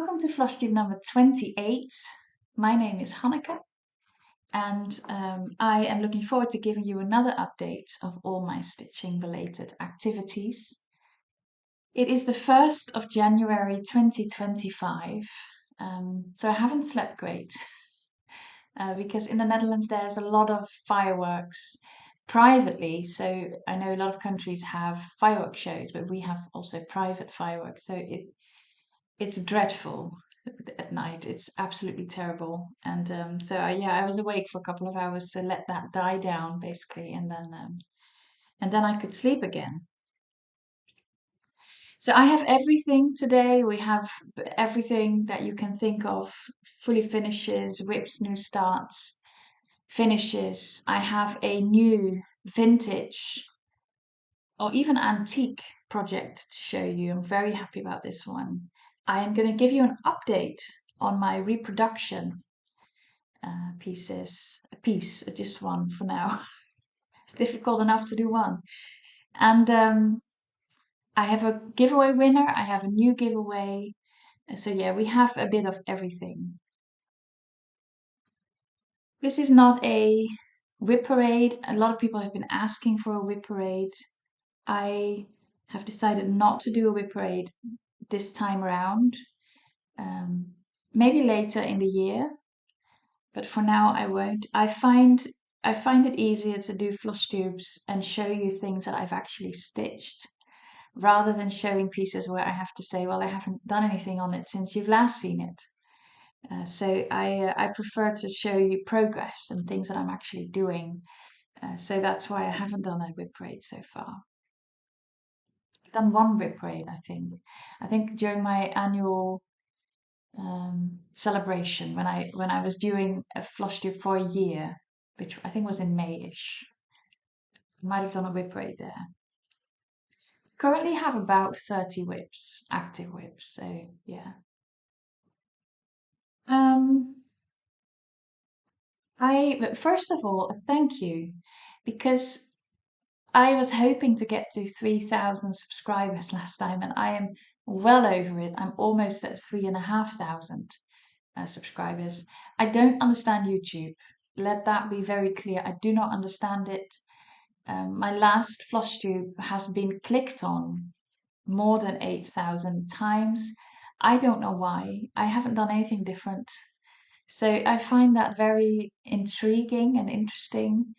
Welcome to Flosstube number 28. My name is Hanneke, and I am looking forward to giving you another update of all my stitching related activities. It is the 1st of January 2025, so I haven't slept great because in the Netherlands there's a lot of fireworks privately. So I know a lot of countries have fireworks shows, but we have also private fireworks. So it's dreadful at night. It's absolutely terrible. And I was awake for a couple of hours to let that die down, basically, and then I could sleep again. So I have everything today. We have everything that you can think of: fully finishes, whips, new starts, finishes. I have a new vintage or even antique project to show you. I'm very happy about this one. I am going to give you an update on my reproduction just one for now. It's difficult enough to do one. And I have a giveaway winner. I have a new giveaway. So yeah, we have a bit of everything. This is not a whip parade. A lot of people have been asking for a whip parade. I have decided not to do a whip parade this time around. Maybe later in the year, but for now I won't. I find it easier to do floss tubes and show you things that I've actually stitched rather than showing pieces where I have to say, well, I haven't done anything on it since you've last seen it. So I prefer to show you progress and things that I'm actually doing. So that's why I haven't done a whip parade so far. I've done one whip parade, I think. I think during my annual celebration when I was doing a floss tube for a year, which I think was in May-ish. I might have done a whip parade there. Currently have about 30 whips, active whips, so yeah. But first of all, a thank you, because I was hoping to get to 3,000 subscribers last time, and I am well over it. I'm almost at 3,500 subscribers. I don't understand YouTube. Let that be very clear. I do not understand it. My last floss tube has been clicked on more than 8,000 times. I don't know why. I haven't done anything different. So I find that very intriguing and interesting.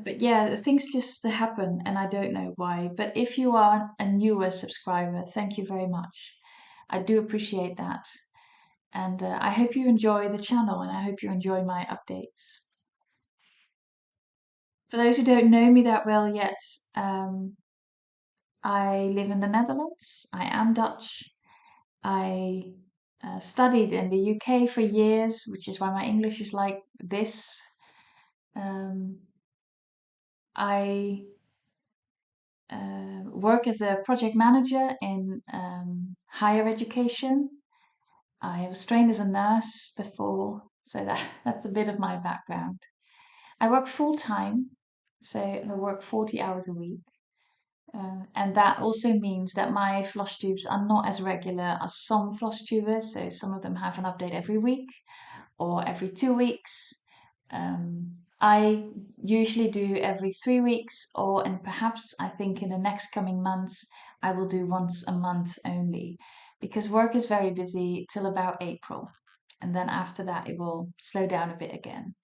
But yeah, things just happen and I don't know why. But if you are a newer subscriber, thank you very much. I do appreciate that. And I hope you enjoy the channel and I hope you enjoy my updates. For those who don't know me that well yet, I live in the Netherlands. I am Dutch. I studied in the UK for years, which is why my English is like this. I work as a project manager in higher education. I was trained as a nurse before, so that's a bit of my background. I work full time, so I work 40 hours a week. And that also means that my floss tubes are not as regular as some floss tubers. So some of them have an update every week or every 2 weeks. I usually do every 3 weeks, and perhaps I think in the next coming months I will do once a month only, because work is very busy till about April, and then after that it will slow down a bit again.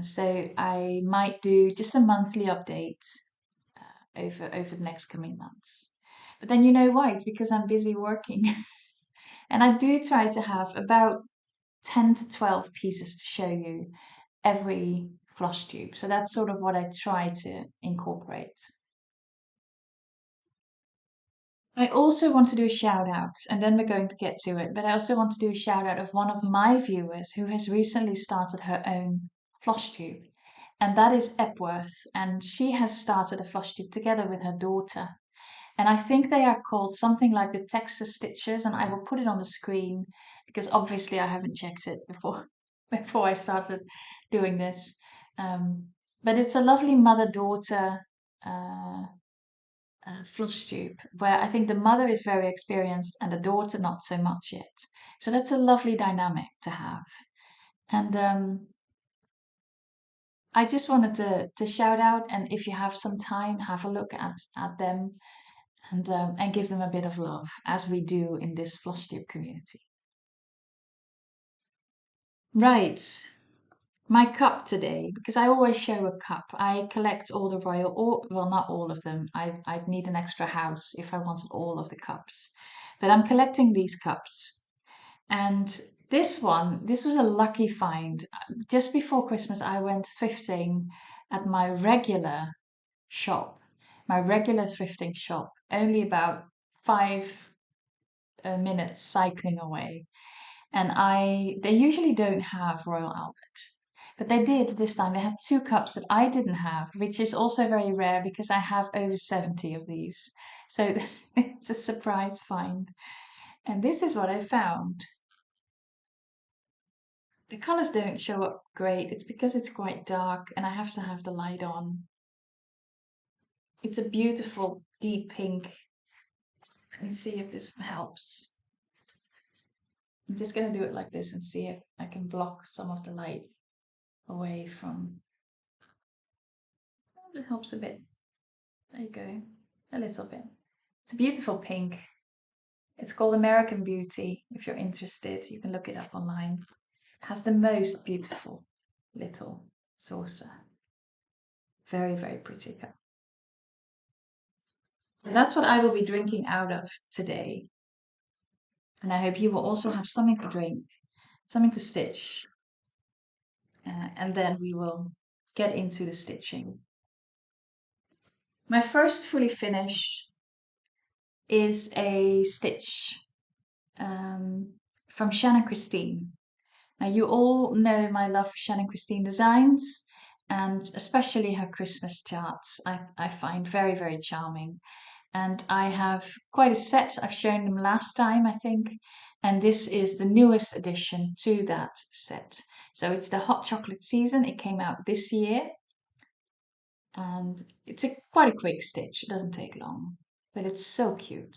So I might do just a monthly update over the next coming months. But then you know why? It's because I'm busy working. And I do try to have about 10 to 12 pieces to show you every floss tube. So that's sort of what I try to incorporate. I also want to do a shout out, and then we're going to get to it, but I also want to do a shout out of one of my viewers who has recently started her own floss tube. And that is Epworth, and she has started a floss tube together with her daughter. And I think they are called something like the Texas Stitches, and I will put it on the screen because obviously I haven't checked it before I started doing this. But it's a lovely mother-daughter Flosstube, where I think the mother is very experienced and the daughter not so much yet. So that's a lovely dynamic to have. And I just wanted to shout out, and if you have some time, have a look at them and give them a bit of love, as we do in this Flosstube community. Right, my cup today, because I always show a cup. I collect all the royal, or well, not all of them. I'd need an extra house if I wanted all of the cups. But I'm collecting these cups. And this was a lucky find. Just before Christmas, I went thrifting at my regular thrifting shop, only about 5 minutes cycling away. And they usually don't have Royal Albert, but they did this time. They had two cups that I didn't have, which is also very rare because I have over 70 of these. So it's a surprise find. And this is what I found. The colors don't show up great. It's because it's quite dark and I have to have the light on. It's a beautiful deep pink. Let me see if this helps. I'm just going to do it like this and see if I can block some of the light away from. Oh, it helps a bit. There you go. A little bit. It's a beautiful pink. It's called American Beauty. If you're interested, you can look it up online. It has the most beautiful little saucer. Very, very pretty cup. So that's what I will be drinking out of today. And I hope you will also have something to drink, something to stitch. And then we will get into the stitching. My first fully finish is a stitch from Shannon Christine. Now, you all know my love for Shannon Christine designs, and especially her Christmas charts, I find very, very charming. And I have quite a set. I've shown them last time, I think, and this is the newest addition to that set. So it's the hot chocolate season. It came out this year, and it's quite a quick stitch. It doesn't take long, but it's so cute.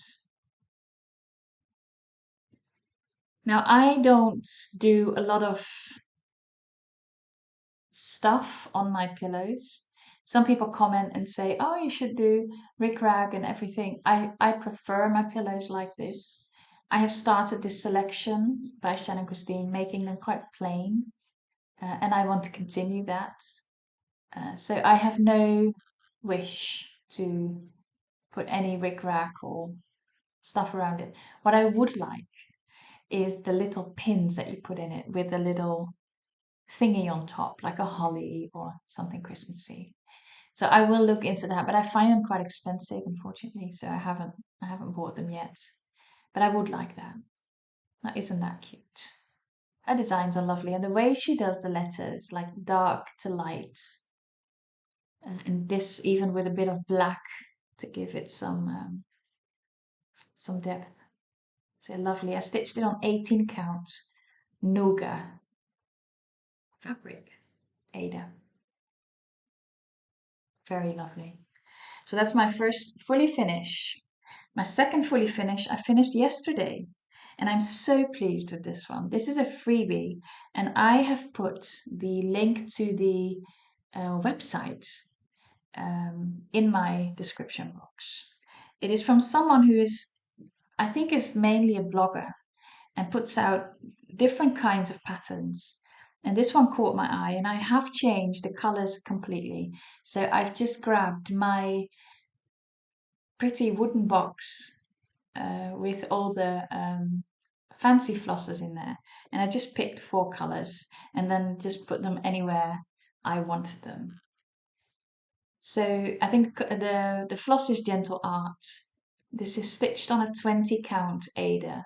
Now, I don't do a lot of stuff on my pillows. Some people comment and say, oh, you should do rag and everything. I prefer my pillows like this. I have started this selection by Shannon Christine, making them quite plain, and I want to continue that. So I have no wish to put any rag or stuff around it. What I would like is the little pins that you put in it with the little thingy on top, like a holly or something Christmassy. So I will look into that, but I find them quite expensive, unfortunately. So I haven't bought them yet. But I would like that. Now, isn't that cute? Her designs are lovely, and the way she does the letters, like dark to light, and this even with a bit of black to give it some depth. So lovely. I stitched it on 18 count Nuga fabric, Ada. Very lovely. So that's my first fully finish. My second fully finish, I finished yesterday, and I'm so pleased with this one. This is a freebie, and I have put the link to the website in my description box. It is from someone who I think is mainly a blogger and puts out different kinds of patterns. And this one caught my eye, and I have changed the colors completely. So I've just grabbed my pretty wooden box with all the fancy flossers in there, and I just picked 4 colors and then just put them anywhere I wanted them. So I think the floss is Gentle Art. This is stitched on a 20 count Ada,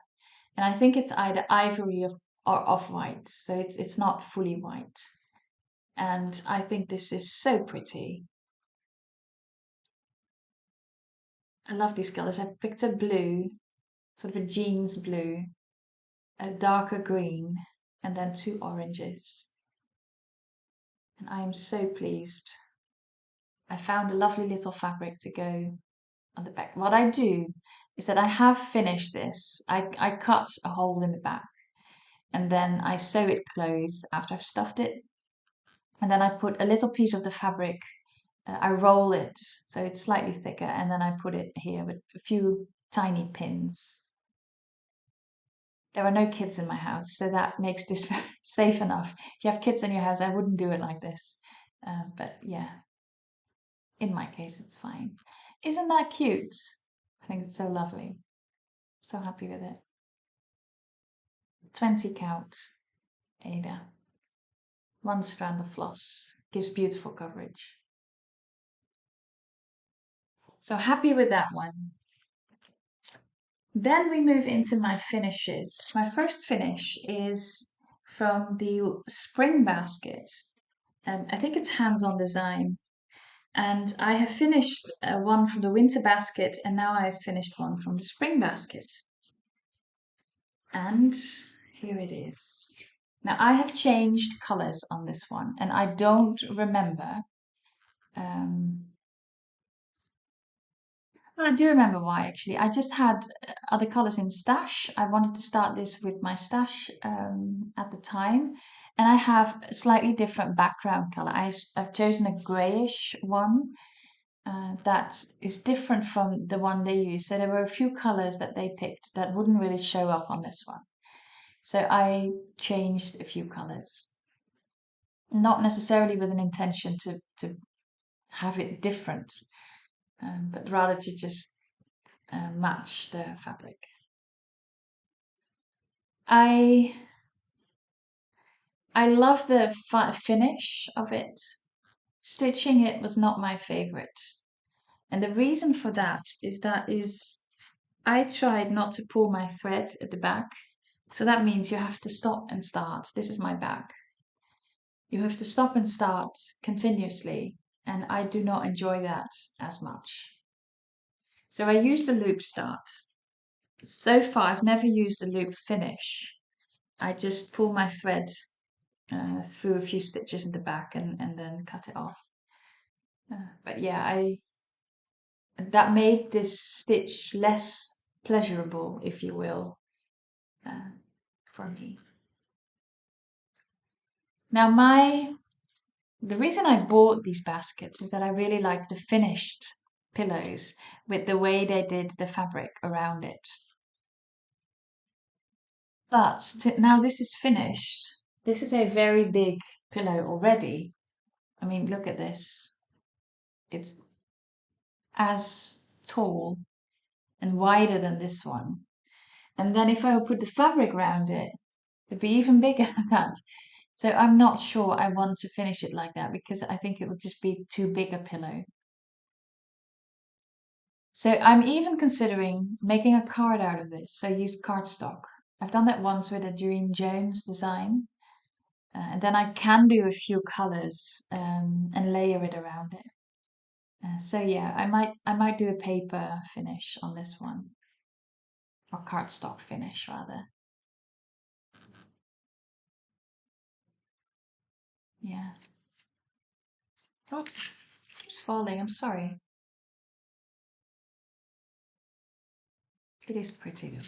and I think it's either ivory or off-white, so it's not fully white. And I think this is so pretty. I love these colors. I picked a blue, sort of a jeans blue, a darker green, and then 2 oranges. And I am so pleased. I found a lovely little fabric to go on the back. What I do is that I have finished this. I cut a hole in the back and then I sew it closed after I've stuffed it. And then I put a little piece of the fabric, I roll it so it's slightly thicker, and then I put it here with a few tiny pins. There are no kids in my house, so that makes this safe enough. If you have kids in your house, I wouldn't do it like this. But yeah, in my case, it's fine. Isn't that cute? I think it's so lovely. So happy with it. 20 count, Ada. One strand of floss gives beautiful coverage. So happy with that one. Then we move into my finishes. My first finish is from the spring basket. I think it's hands-on design. And I have finished one from the winter basket, and now I've finished one from the spring basket. And here it is. Now I have changed colors on this one, and I don't remember. Well, I do remember why actually. I just had other colors in stash. I wanted to start this with my stash at the time, and I have a slightly different background color. I've chosen a grayish one that is different from the one they use. So there were a few colors that they picked that wouldn't really show up on this one. So I changed a few colors, not necessarily with an intention to have it different, but rather to just match the fabric. I love the finish of it. Stitching it was not my favorite. And the reason for that is I tried not to pull my thread at the back. So that means you have to stop and start. This is my back. You have to stop and start continuously, and I do not enjoy that as much. So I use the loop start. So far, I've never used a loop finish. I just pull my thread through a few stitches in the back and then cut it off. But yeah, that made this stitch less pleasurable, if you will, for me. Now the reason I bought these baskets is that I really liked the finished pillows with the way they did the fabric around it. But now this is finished. This is a very big pillow already. I mean, look at this. It's as tall and wider than this one. And then if I would put the fabric around it, it'd be even bigger than that. So I'm not sure I want to finish it like that because I think it would just be too big a pillow. So I'm even considering making a card out of this. So I use cardstock. I've done that once with a Doreen Jones design. And then I can do a few colors and layer it around it. So yeah, I might do a paper finish on this one, or cardstock finish rather. Yeah. Oh, it keeps falling. I'm sorry. It is pretty though.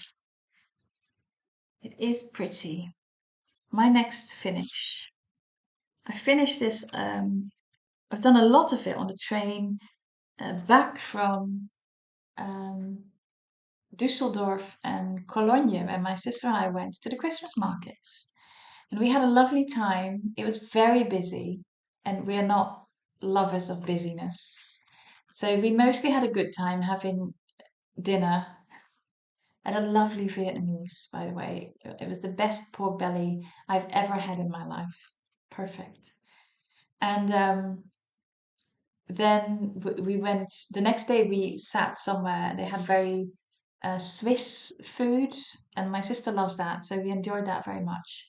It is pretty. My next finish. I finished this. I've done a lot of it on the train back from Düsseldorf and Cologne, and my sister and I went to the Christmas markets. And we had a lovely time. It was very busy, and we are not lovers of busyness. So we mostly had a good time having dinner at a lovely Vietnamese, by the way. It was the best pork belly I've ever had in my life. Perfect. And then we went, the next day we sat somewhere. They had very Swiss food, and my sister loves that. So we enjoyed that very much.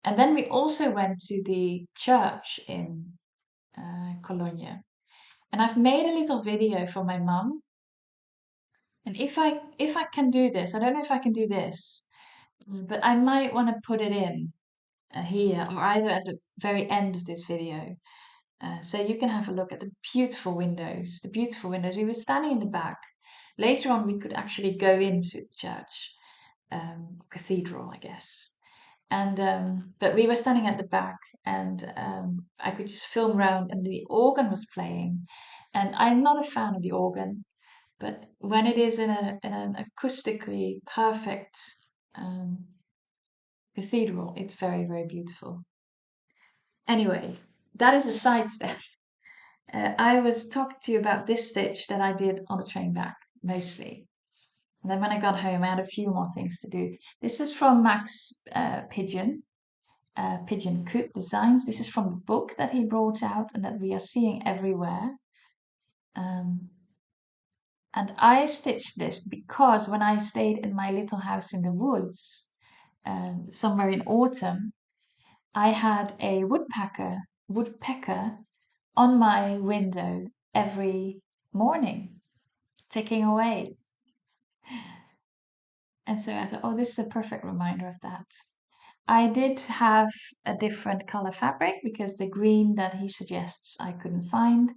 And then we also went to the church in Cologne. And I've made a little video for my mum. And if I can do this, I don't know if I can do this, but I might want to put it in here or either at the very end of this video. So you can have a look at the beautiful windows. The beautiful windows. We were standing in the back, Later on, we could actually go into the church, cathedral, I guess. And but we were standing at the back, and I could just film around, and the organ was playing. And I'm not a fan of the organ, but when it is in an acoustically perfect um, cathedral, it's very, very beautiful. Anyway, that is a side step. I was talking to you about this stitch that I did on the train back, mostly. And then when I got home, I had a few more things to do. This is from Max Pigeon, Pigeon Coop Designs. This is from the book that he brought out and that we are seeing everywhere. Um, and I stitched this because when I stayed in my little house in the woods, somewhere in autumn, I had a woodpecker on my window every morning, ticking away. And so I thought, oh, this is a perfect reminder of that. I did have a different color fabric because the green that he suggests I couldn't find.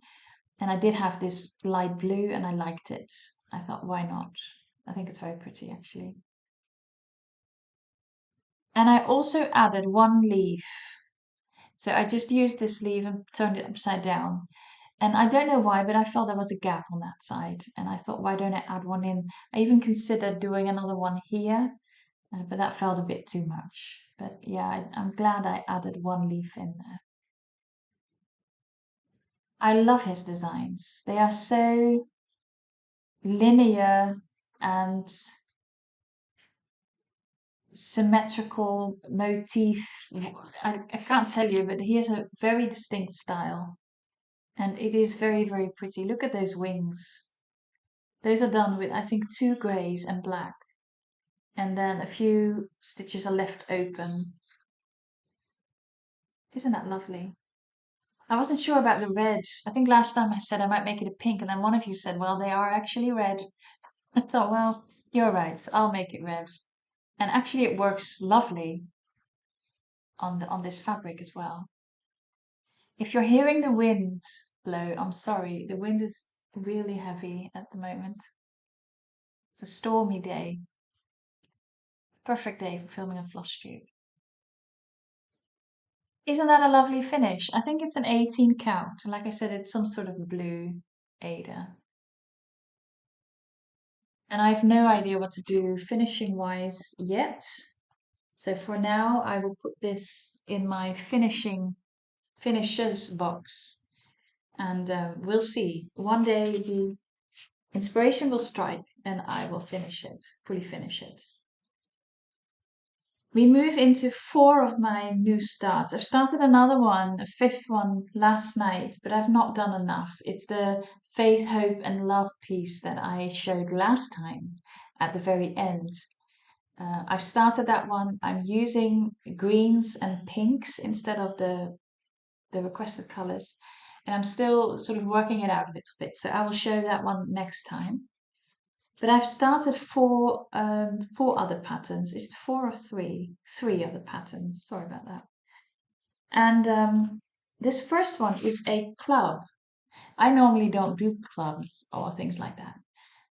And I did have this light blue and I liked it. I thought, why not? I think it's very pretty actually. And I also added one leaf. So I just used this leaf and turned it upside down. And I don't know why, but I felt there was a gap on that side. And I thought, why don't I add one in? I even considered doing another one here, but that felt a bit too much. But yeah, I'm glad I added one leaf in there. I love his designs. They are so linear and symmetrical motif. I can't tell you, but he has a very distinct style. And it is very, very pretty. Look at those wings. Those are done with, I think, two greys and black. And then a few stitches are left open. Isn't that lovely? I wasn't sure about the red. I think last time I said I might make it a pink, and then one of you said, well, they are actually red. I thought, well, you're right, I'll make it red. And actually it works lovely on this fabric as well. If you're hearing the wind blow, I'm sorry, the wind is really heavy at the moment. It's a stormy day. Perfect day for filming a Flosstube. Isn't that a lovely finish? I think it's an 18 count. Like I said, it's some sort of blue Ada. And I have no idea what to do finishing wise yet. So for now, I will put this in my finishes box, and we'll see. One day the inspiration will strike, and I will fully finish it. We move into 4 of my new starts. I've started another one, a 5th one last night, but I've not done enough. It's the Faith, Hope, and Love piece that I showed last time at the very end. I've started that one. I'm using greens and pinks instead of the requested colors, and I'm still sort of working it out a little bit. So I will show that one next time. But I've started 4 other patterns. Is it 4 or 3? 3 other patterns. Sorry about that. And this first one is a club. I normally don't do clubs or things like that.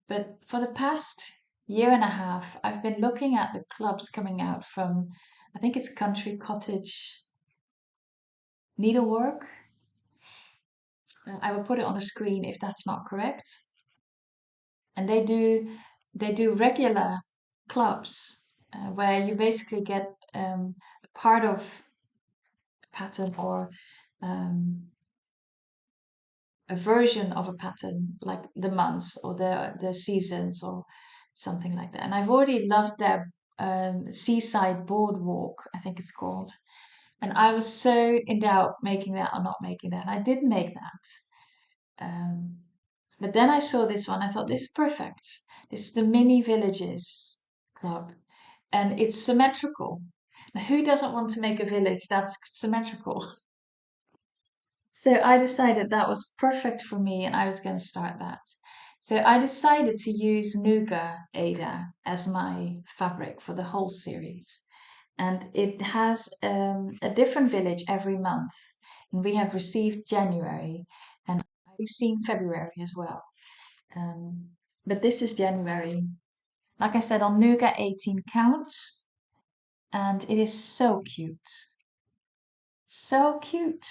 But for the past year and a half, I've been looking at the clubs coming out from, I think it's Cottage Needlework. I will put it on the screen if that's not correct. And they do regular clubs where you basically get part of a pattern or um, a version of a pattern, like the months or the seasons or something like that. And I've already loved their seaside boardwalk, I think it's called. And I was so in doubt making that or not making that. And I did make that. But then I saw this one. I thought, this is perfect. This is the Mini Villages Club. And it's symmetrical. Now, who doesn't want to make a village that's symmetrical? So I decided that was perfect for me and I was going to start that. So I decided to use Nuga Ada as my fabric for the whole series. And it has a different village every month. And we have received January and we've seen February as well. Um, but this is January. Like I said, on Nougat 18 count, and it is so cute. So cute.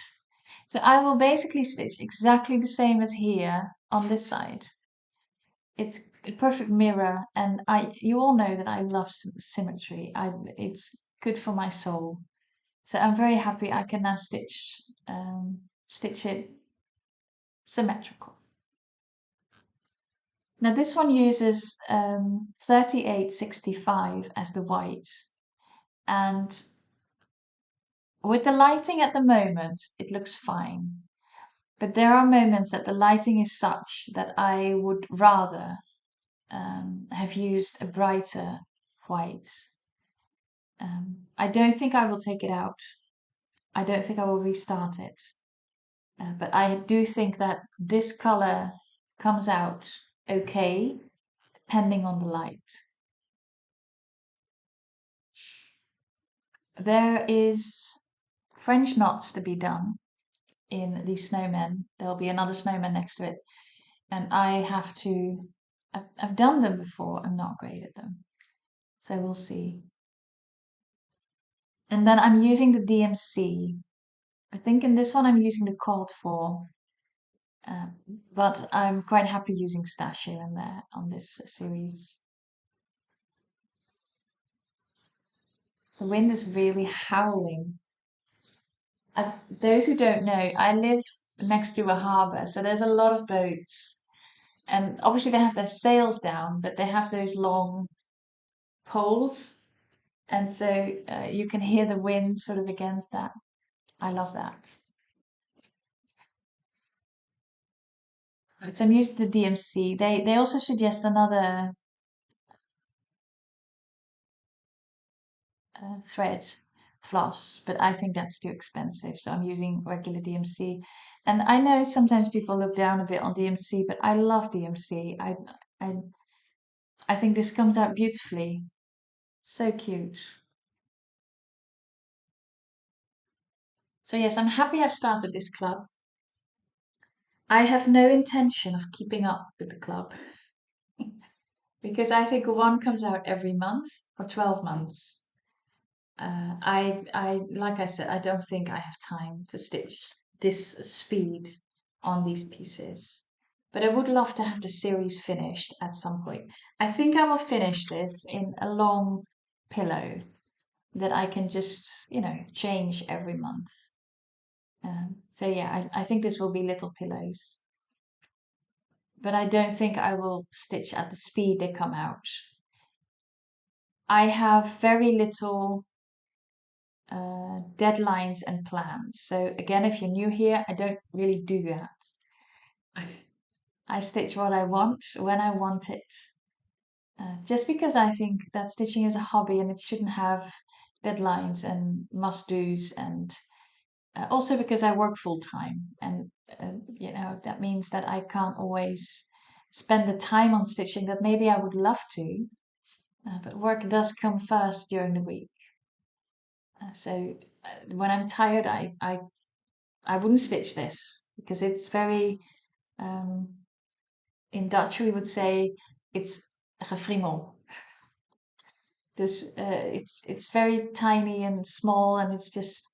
So I will basically stitch exactly the same as here on this side. It's a perfect mirror, and you all know that I love symmetry. It's good for my soul. So I'm very happy I can now stitch it symmetrical. Now this one uses 3865 as the white, and with the lighting at the moment, it looks fine. But there are moments that the lighting is such that I would rather have used a brighter white. I don't think I will take it out. I don't think I will restart it. But I do think that this color comes out okay, depending on the light. There is French knots to be done in the snowmen. There'll be another snowman next to it. And I've done them before and not graded them. So we'll see. And then I'm using the DMC. I think in this one I'm using the Cold 4. But I'm quite happy using stash here and there on this series. The wind is really howling. Those who don't know, I live next to a harbour, so there's a lot of boats. And obviously they have their sails down, but they have those long poles. And so you can hear the wind sort of against that. I love that. So I'm using the DMC. They also suggest another thread floss, but I think that's too expensive. So I'm using regular DMC. And I know sometimes people look down a bit on DMC, but I love DMC. I I think this comes out beautifully. So cute. So yes, I'm happy I've started this club. I have no intention of keeping up with the club because I think one comes out every month or 12 months. Like I said, I don't think I have time to stitch this speed on these pieces. But I would love to have the series finished at some point. I think I will finish this in a long pillow that I can just, change every month. So yeah, I think this will be little pillows. But I don't think I will stitch at the speed they come out. I have very little deadlines and plans. So again, if you're new here, I don't really do that. I stitch what I want when I want it. Just because I think that stitching is a hobby and it shouldn't have deadlines and must-dos, and also because I work full time, and that means that I can't always spend the time on stitching that maybe I would love to. But work does come first during the week. So when I'm tired, I wouldn't stitch this because it's very, um, in Dutch we would say it's gefriemel. It's very tiny and small, and it's just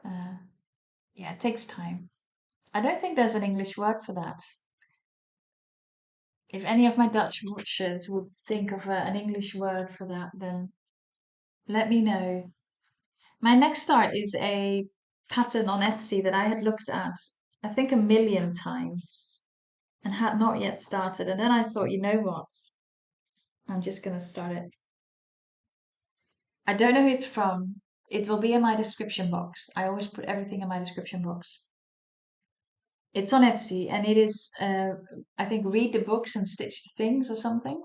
uh, yeah, it takes time. I don't think there's an English word for that. If any of my Dutch watchers would think of an English word for that, then let me know. My next start is a pattern on Etsy that I had looked at, I think, a million times and had not yet started. And then I thought, you know what? I'm just going to start it. I don't know who it's from. It will be in my description box. I always put everything in my description box. It's on Etsy, and it is, I think, read the books and stitch the things or something.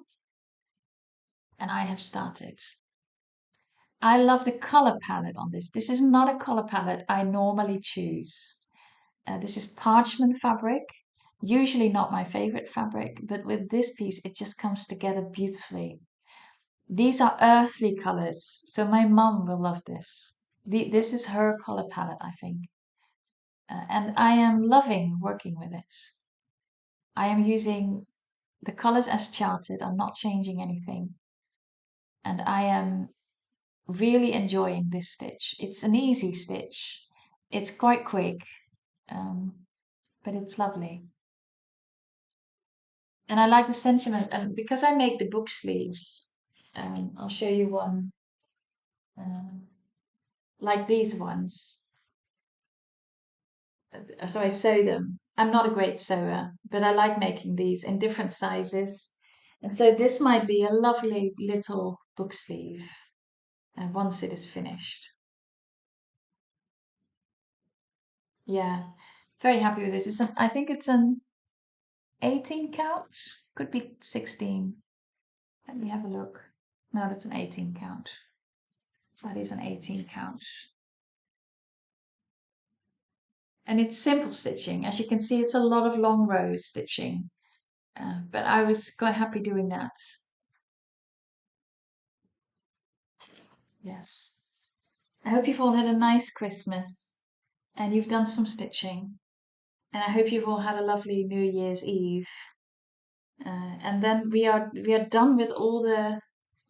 And I have started. I love the color palette on this. This is not a color palette I normally choose. This is parchment fabric, usually not my favorite fabric, but with this piece, it just comes together beautifully. These are earthly colors, so my mum will love this. This is her color palette, I think. And I am loving working with it. I am using the colors as charted. I'm not changing anything. And I am really enjoying this stitch. It's an easy stitch. It's quite quick, but it's lovely. And I like the sentiment. And because I make the book sleeves, I'll show you one like these ones. So I sew them. I'm not a great sewer, but I like making these in different sizes. And so this might be a lovely little book sleeve once it is finished. Yeah, very happy with this. I think it's an 18 count, could be 16. Let me have a look. No, that's an 18 count. That is an 18 count. And it's simple stitching. As you can see, it's a lot of long rows stitching. But I was quite happy doing that. Yes. I hope you've all had a nice Christmas and you've done some stitching. And I hope you've all had a lovely New Year's Eve. And then we are done with all the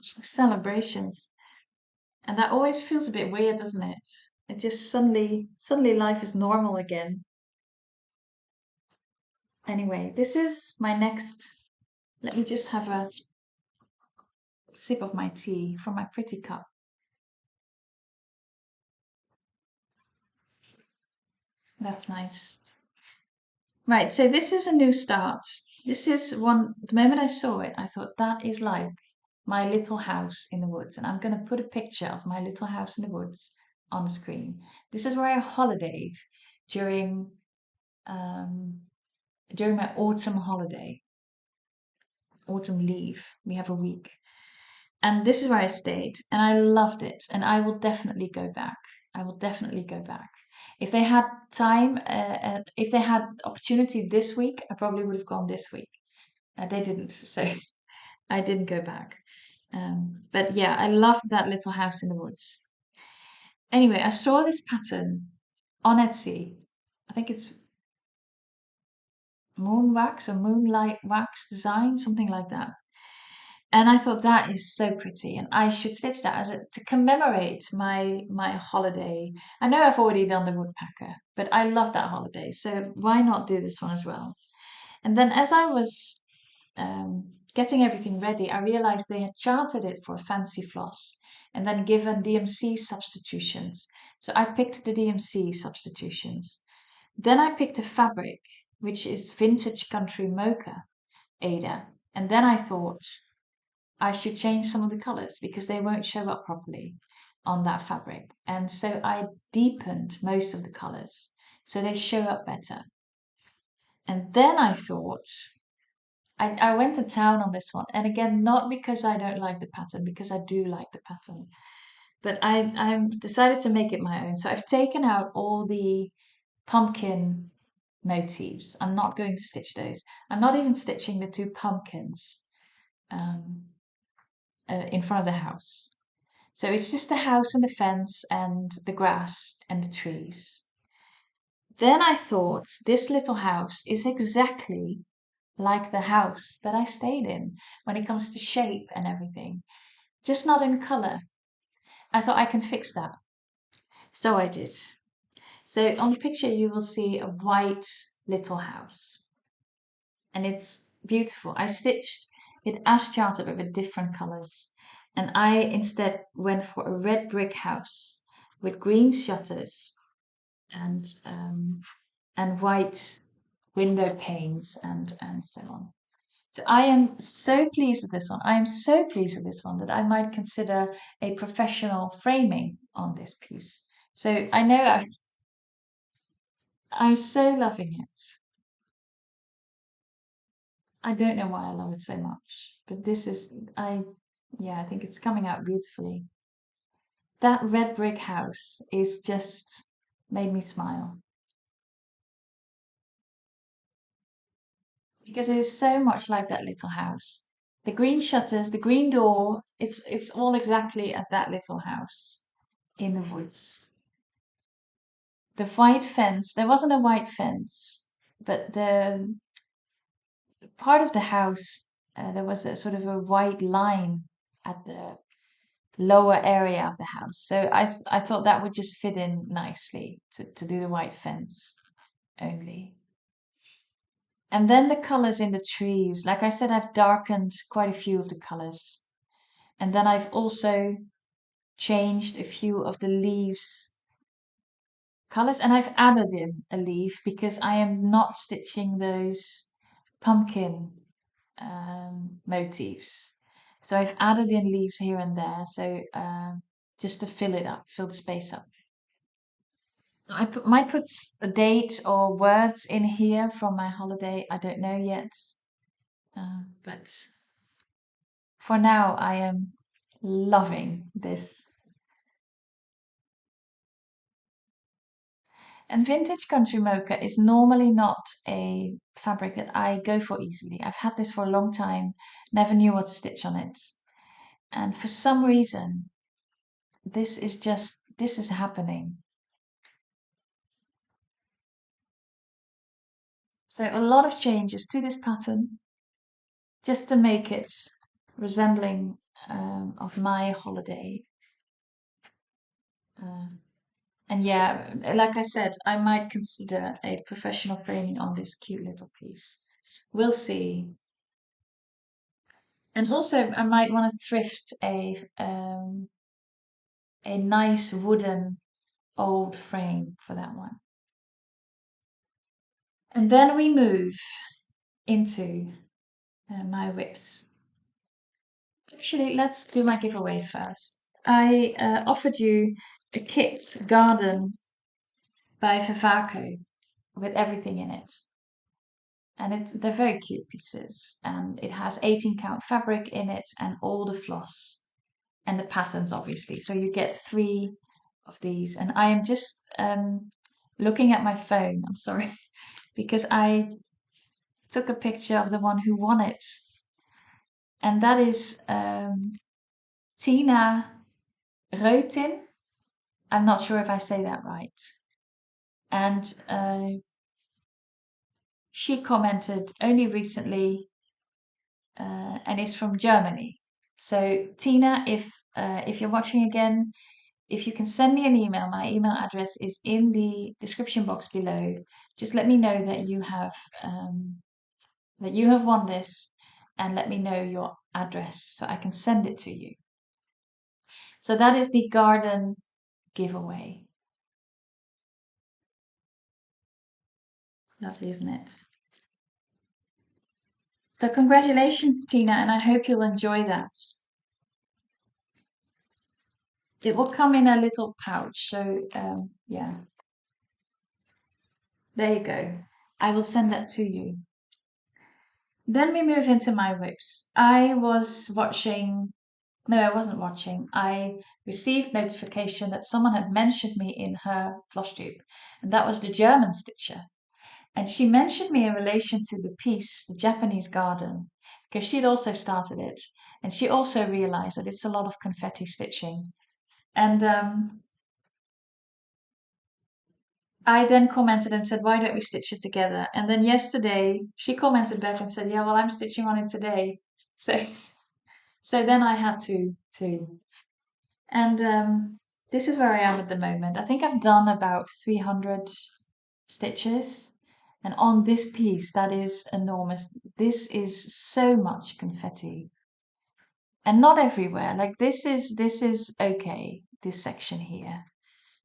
celebrations. And that always feels a bit weird, doesn't it? It just suddenly life is normal again. Anyway, this is my next. Let me just have a sip of my tea from my pretty cup. That's nice. Right, so this is a new start. This is one, the moment I saw it, I thought that is like my little house in the woods. And I'm going to put a picture of my little house in the woods on the screen. This is where I holidayed during um, during my autumn holiday, autumn leave. We have a week. And this is where I stayed, and I loved it. And I will definitely go back. I will definitely go back. If they had time, if they had opportunity this week, I probably would have gone this week. They didn't, so I didn't go back. But yeah, I loved that little house in the woods. Anyway, I saw this pattern on Etsy. I think it's moon wax or moonlight wax design, something like that. And I thought that is so pretty, and I should stitch that as to commemorate my holiday. I know I've already done the woodpecker, but I love that holiday, so why not do this one as well? And then as I was getting everything ready, I realized they had charted it for fancy floss and then given DMC substitutions. So I picked the DMC substitutions. Then I picked a fabric, which is vintage country mocha Ada. And then I thought, I should change some of the colors because they won't show up properly on that fabric. And so I deepened most of the colors so they show up better. And then I thought, I went to town on this one. And again, not because I don't like the pattern, because I do like the pattern. But I decided to make it my own. So I've taken out all the pumpkin motifs. I'm not going to stitch those. I'm not even stitching the two pumpkins. In front of the house. So it's just the house and the fence and the grass and the trees. Then I thought this little house is exactly like the house that I stayed in when it comes to shape and everything, just not in color. I thought I can fix that. So I did. So on the picture, you will see a white little house. And it's beautiful. I stitched it as charted but with different colors. And I instead went for a red brick house with green shutters and white window panes and so on. So I am so pleased with this one. I am so pleased with this one that I might consider a professional framing on this piece. So I know I'm so loving it. I don't know why I love it so much, but this is yeah, I think it's coming out beautifully. That red brick house is just made me smile because it is so much like that little house. The green shutters, the green door, it's all exactly as that little house in the woods. The white fence, there wasn't a white fence, but part of the house, there was a sort of a white line at the lower area of the house. So I thought that would just fit in nicely to do the white fence only. And then the colors in the trees. Like I said, I've darkened quite a few of the colors. And then I've also changed a few of the leaves colors, and I've added in a leaf because I am not stitching those pumpkin motifs. So I've added in leaves here and there, so just to fill it up, fill the space up. Might put a date or words in here from my holiday. I don't know yet, but for now I am loving this. And vintage country mocha is normally not a fabric that I go for easily. I've had this for a long time, never knew what to stitch on it. And for some reason, this is happening. So a lot of changes to this pattern just to make it resembling of my holiday. Uh, and yeah, like I said, I might consider a professional framing on this cute little piece. We'll see. And also, I might want to thrift a nice wooden old frame for that one. And then we move into my whips. Actually, let's do my giveaway first. I offered you a kit garden by Vivaco with everything in it. And they're very cute pieces. And it has 18 count fabric in it and all the floss and the patterns, obviously. So you get 3 of these. And I am just looking at my phone. I'm sorry, because I took a picture of the one who won it. And that is Tina Reutin. I'm not sure if I say that right. And she commented only recently and is from Germany. So Tina, if you're watching again, if you can send me an email, my email address is in the description box below. Just let me know that you have won this, and let me know your address so I can send it to you. So that is the garden giveaway. Lovely, isn't it? So congratulations, Tina, and I hope you'll enjoy that. It will come in a little pouch, so yeah. There you go. I will send that to you. Then we move into my whips. I wasn't watching. I received notification that someone had mentioned me in her Flosstube, and that was the German stitcher. And she mentioned me in relation to the piece, the Japanese garden, because she'd also started it, and she also realized that it's a lot of confetti stitching. And I then commented and said, why don't we stitch it together? And then yesterday she commented back and said, yeah, well, I'm stitching on it today. So so then I had to too. And this is where I am at the moment. I think I've done about 300 stitches. And on this piece, that is enormous. This is so much confetti. And not everywhere. Like this is okay, this section here.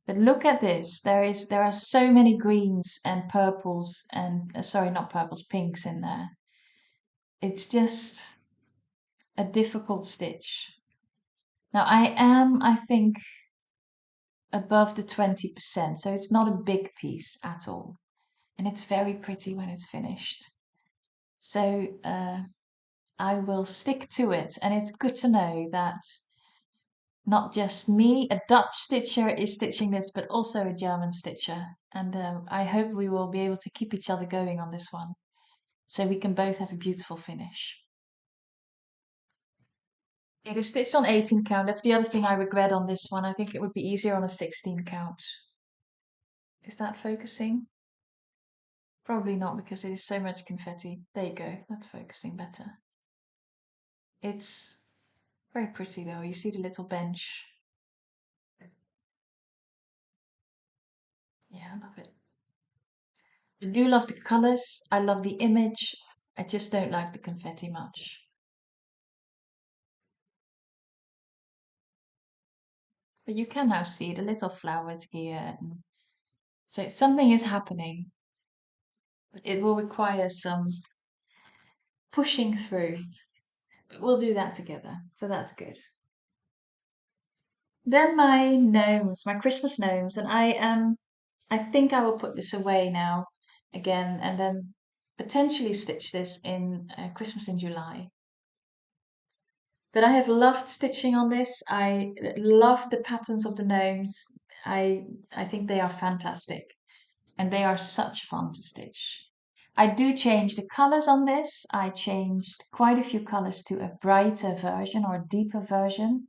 But look at this. There are so many greens and purples and sorry, not purples, pinks in there. It's just a difficult stitch. Now I think, above the 20%, so it's not a big piece at all. And it's very pretty when it's finished. So I will stick to it. And it's good to know that not just me, a Dutch stitcher is stitching this, but also a German stitcher. And I hope we will be able to keep each other going on this one, so we can both have a beautiful finish. It is stitched on 18 count. That's the other thing I regret on this one. I think it would be easier on a 16 count. Is that focusing? Probably not because it is so much confetti. There you go. That's focusing better. It's very pretty though. You see the little bench. Yeah, I love it. I do love the colors. I love the image. I just don't like the confetti much. But you can now see the little flowers here. So something is happening. But it will require some pushing through. But we'll do that together. So that's good. Then my gnomes, my Christmas gnomes, and I think I will put this away now again and then potentially stitch this in Christmas in July. But I have loved stitching on this. I love the patterns of the gnomes. I think they are fantastic and they are such fun to stitch. I do change the colors on this. I changed quite a few colors to a brighter version or a deeper version.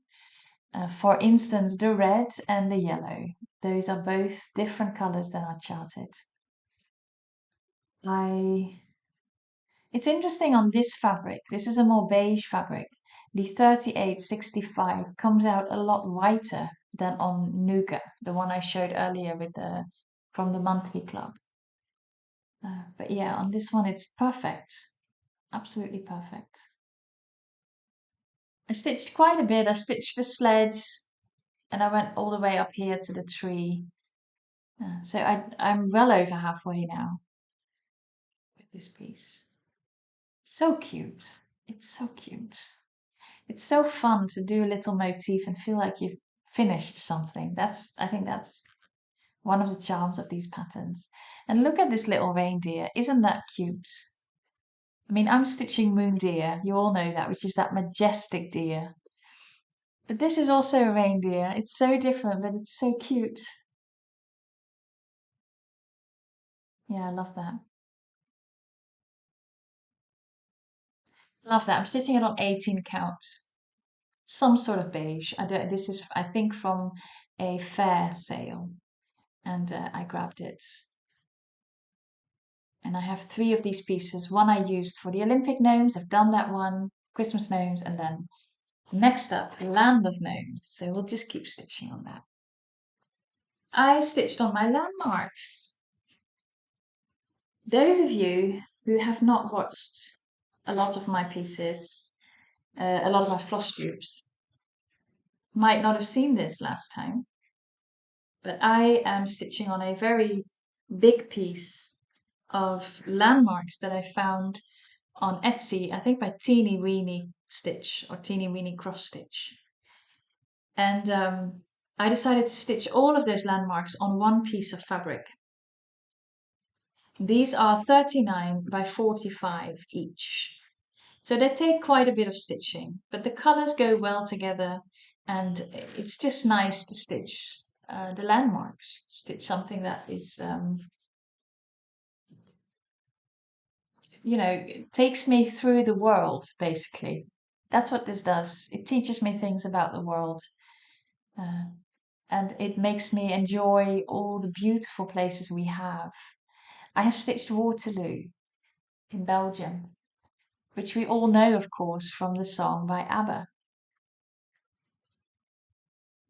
For instance, the red and the yellow. Those are both different colors than I charted. It's interesting on this fabric. This is a more beige fabric. The 3865 comes out a lot whiter than on Nougat, the one I showed earlier with from the monthly club. But yeah, on this one it's perfect. Absolutely perfect. I stitched quite a bit. I stitched the sled and I went all the way up here to the tree. So I'm well over halfway now with this piece. So cute. It's so cute. It's so fun to do a little motif and feel like you've finished something. I think that's one of the charms of these patterns. And look at this little reindeer. Isn't that cute? I mean, I'm stitching moon deer. You all know that, which is that majestic deer. But this is also a reindeer. It's so different, but it's so cute. Yeah, I love that. Love that. I'm stitching it on 18 count. Some sort of beige. This is, I think, from a fair sale. And I grabbed it. And I have 3 of these pieces. One I used for the Olympic gnomes. I've done that one. Christmas gnomes. And then next up, Land of Gnomes. So we'll just keep stitching on that. I stitched on my landmarks. Those of you who have not watched a lot of my pieces, a lot of my Flosstubes, might not have seen this last time. But I am stitching on a very big piece of landmarks that I found on Etsy, I think by TeenyWeenyXStitch or TeenyWeenyXStitch. And I decided to stitch all of those landmarks on one piece of fabric. These are 39 by 45 each. So they take quite a bit of stitching, but the colors go well together and it's just nice to stitch the landmarks, stitch something that is, it takes me through the world, basically. That's what this does. It teaches me things about the world. Uh, and it makes me enjoy all the beautiful places we have. I have stitched Waterloo in Belgium, which we all know, of course, from the song by ABBA.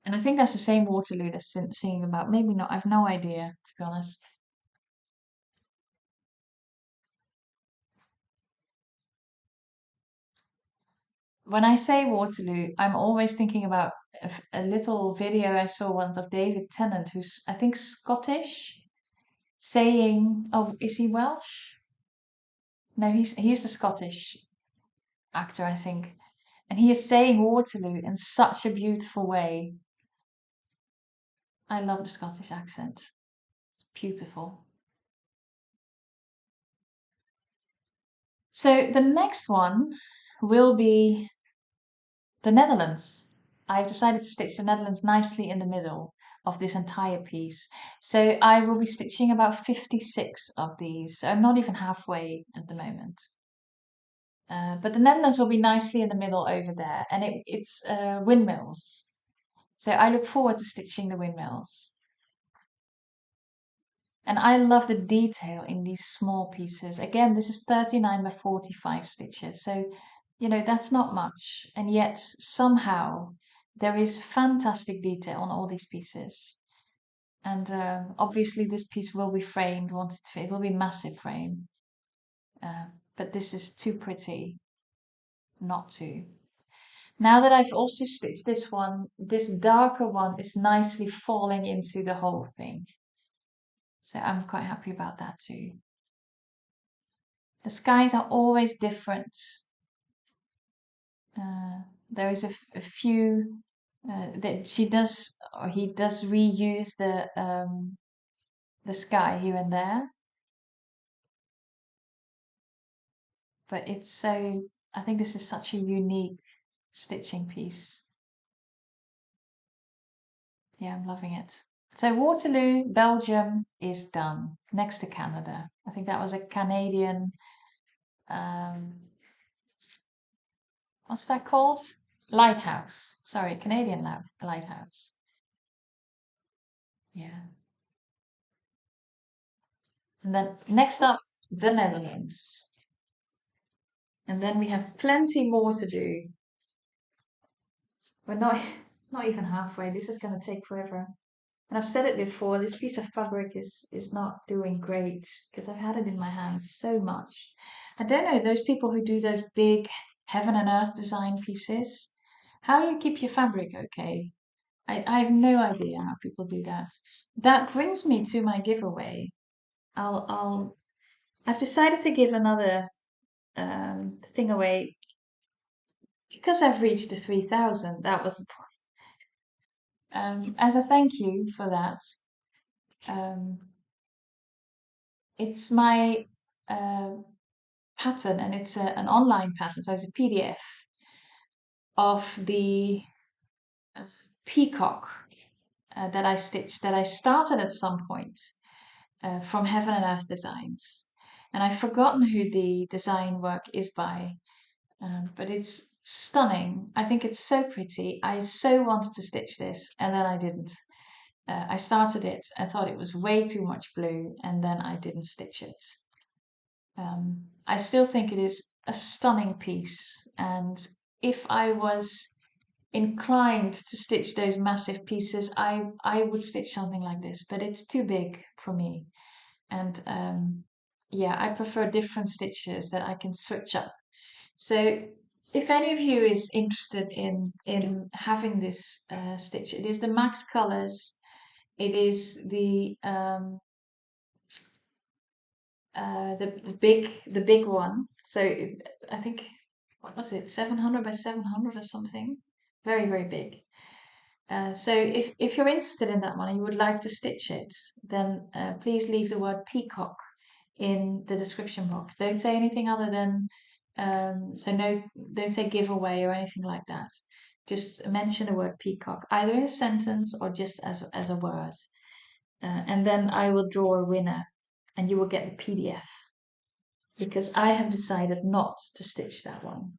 And I think that's the same Waterloo that's singing about. Maybe not. I've no idea, to be honest. When I say Waterloo, I'm always thinking about a little video I saw once of David Tennant, who's, I think, Scottish, saying, "Oh, is he Welsh? No, he's the Scottish actor, I think." And he is saying Waterloo in such a beautiful way. I love the Scottish accent. It's beautiful. So the next one will be the Netherlands. I've decided to stitch the Netherlands nicely in the middle of this entire piece. So I will be stitching about 56 of these. So I'm not even halfway at the moment. But the Netherlands will be nicely in the middle over there. And it's windmills. So I look forward to stitching the windmills. And I love the detail in these small pieces. Again, this is 39 by 45 stitches. So, that's not much. And yet somehow there is fantastic detail on all these pieces. And obviously this piece will be framed once it will be massive frame. But this is too pretty not to. Now that I've also stitched this one, this darker one is nicely falling into the whole thing. So I'm quite happy about that too. The skies are always different. There is a few that she does or he does reuse the sky here and there, but it's so. I think this is such a unique stitching piece. Yeah, I'm loving it. So Waterloo, Belgium is done next to Canada. I think that was a Canadian. Um, what's that called? Lighthouse. Sorry, Canadian lighthouse. Yeah. And then next up, the Netherlands. And then we have plenty more to do. We're not not even halfway. This is going to take forever. And I've said it before, this piece of fabric is not doing great because I've had it in my hands so much. I don't know, those people who do those big heaven and earth design pieces, how do you keep your fabric okay? I have no idea how people do that. That brings me to my giveaway. I've decided to give another thing away because I've reached the 3,000. That was the point. As a thank you for that, um, it's my uh, pattern, and it's an online pattern, so it's a PDF of the uh, peacock that I stitched, that I started at some point from Heaven and Earth Designs. And I've forgotten who the design work is by, but it's stunning. I think it's so pretty. I so wanted to stitch this, and then I didn't. I started it and thought it was way too much blue, and then I didn't stitch it. I still think it is a stunning piece, and if I was inclined to stitch those massive pieces, I would stitch something like this, but it's too big for me. And yeah, I prefer different stitches that I can switch up. So if any of you is interested in having this stitch, it is the Max colors. It is the big one. So I think, what was it, 700 by 700 or something? Very, very big. So if you're interested in that one and you would like to stitch it, then please leave the word peacock in the description box. Don't say anything other than so no, don't say giveaway or anything like that. Just mention the word peacock, either in a sentence or just as a word. And then I will draw a winner and you will get the PDF because I have decided not to stitch that one.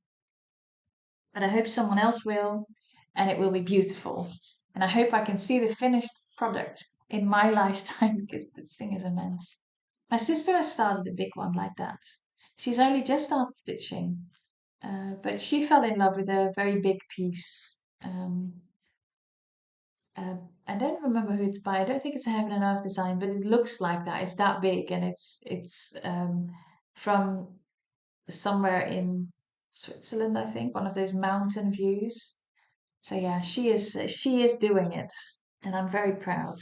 But I hope someone else will, and it will be beautiful. And I hope I can see the finished product in my lifetime because this thing is immense. My sister has started a big one like that. She's only just started stitching, but she fell in love with a very big piece. I don't remember who it's by. I don't think it's a Heaven and Earth design, but it looks like that. It's that big, and it's from somewhere in Switzerland, I think, one of those mountain views. So yeah, she is doing it, and I'm very proud.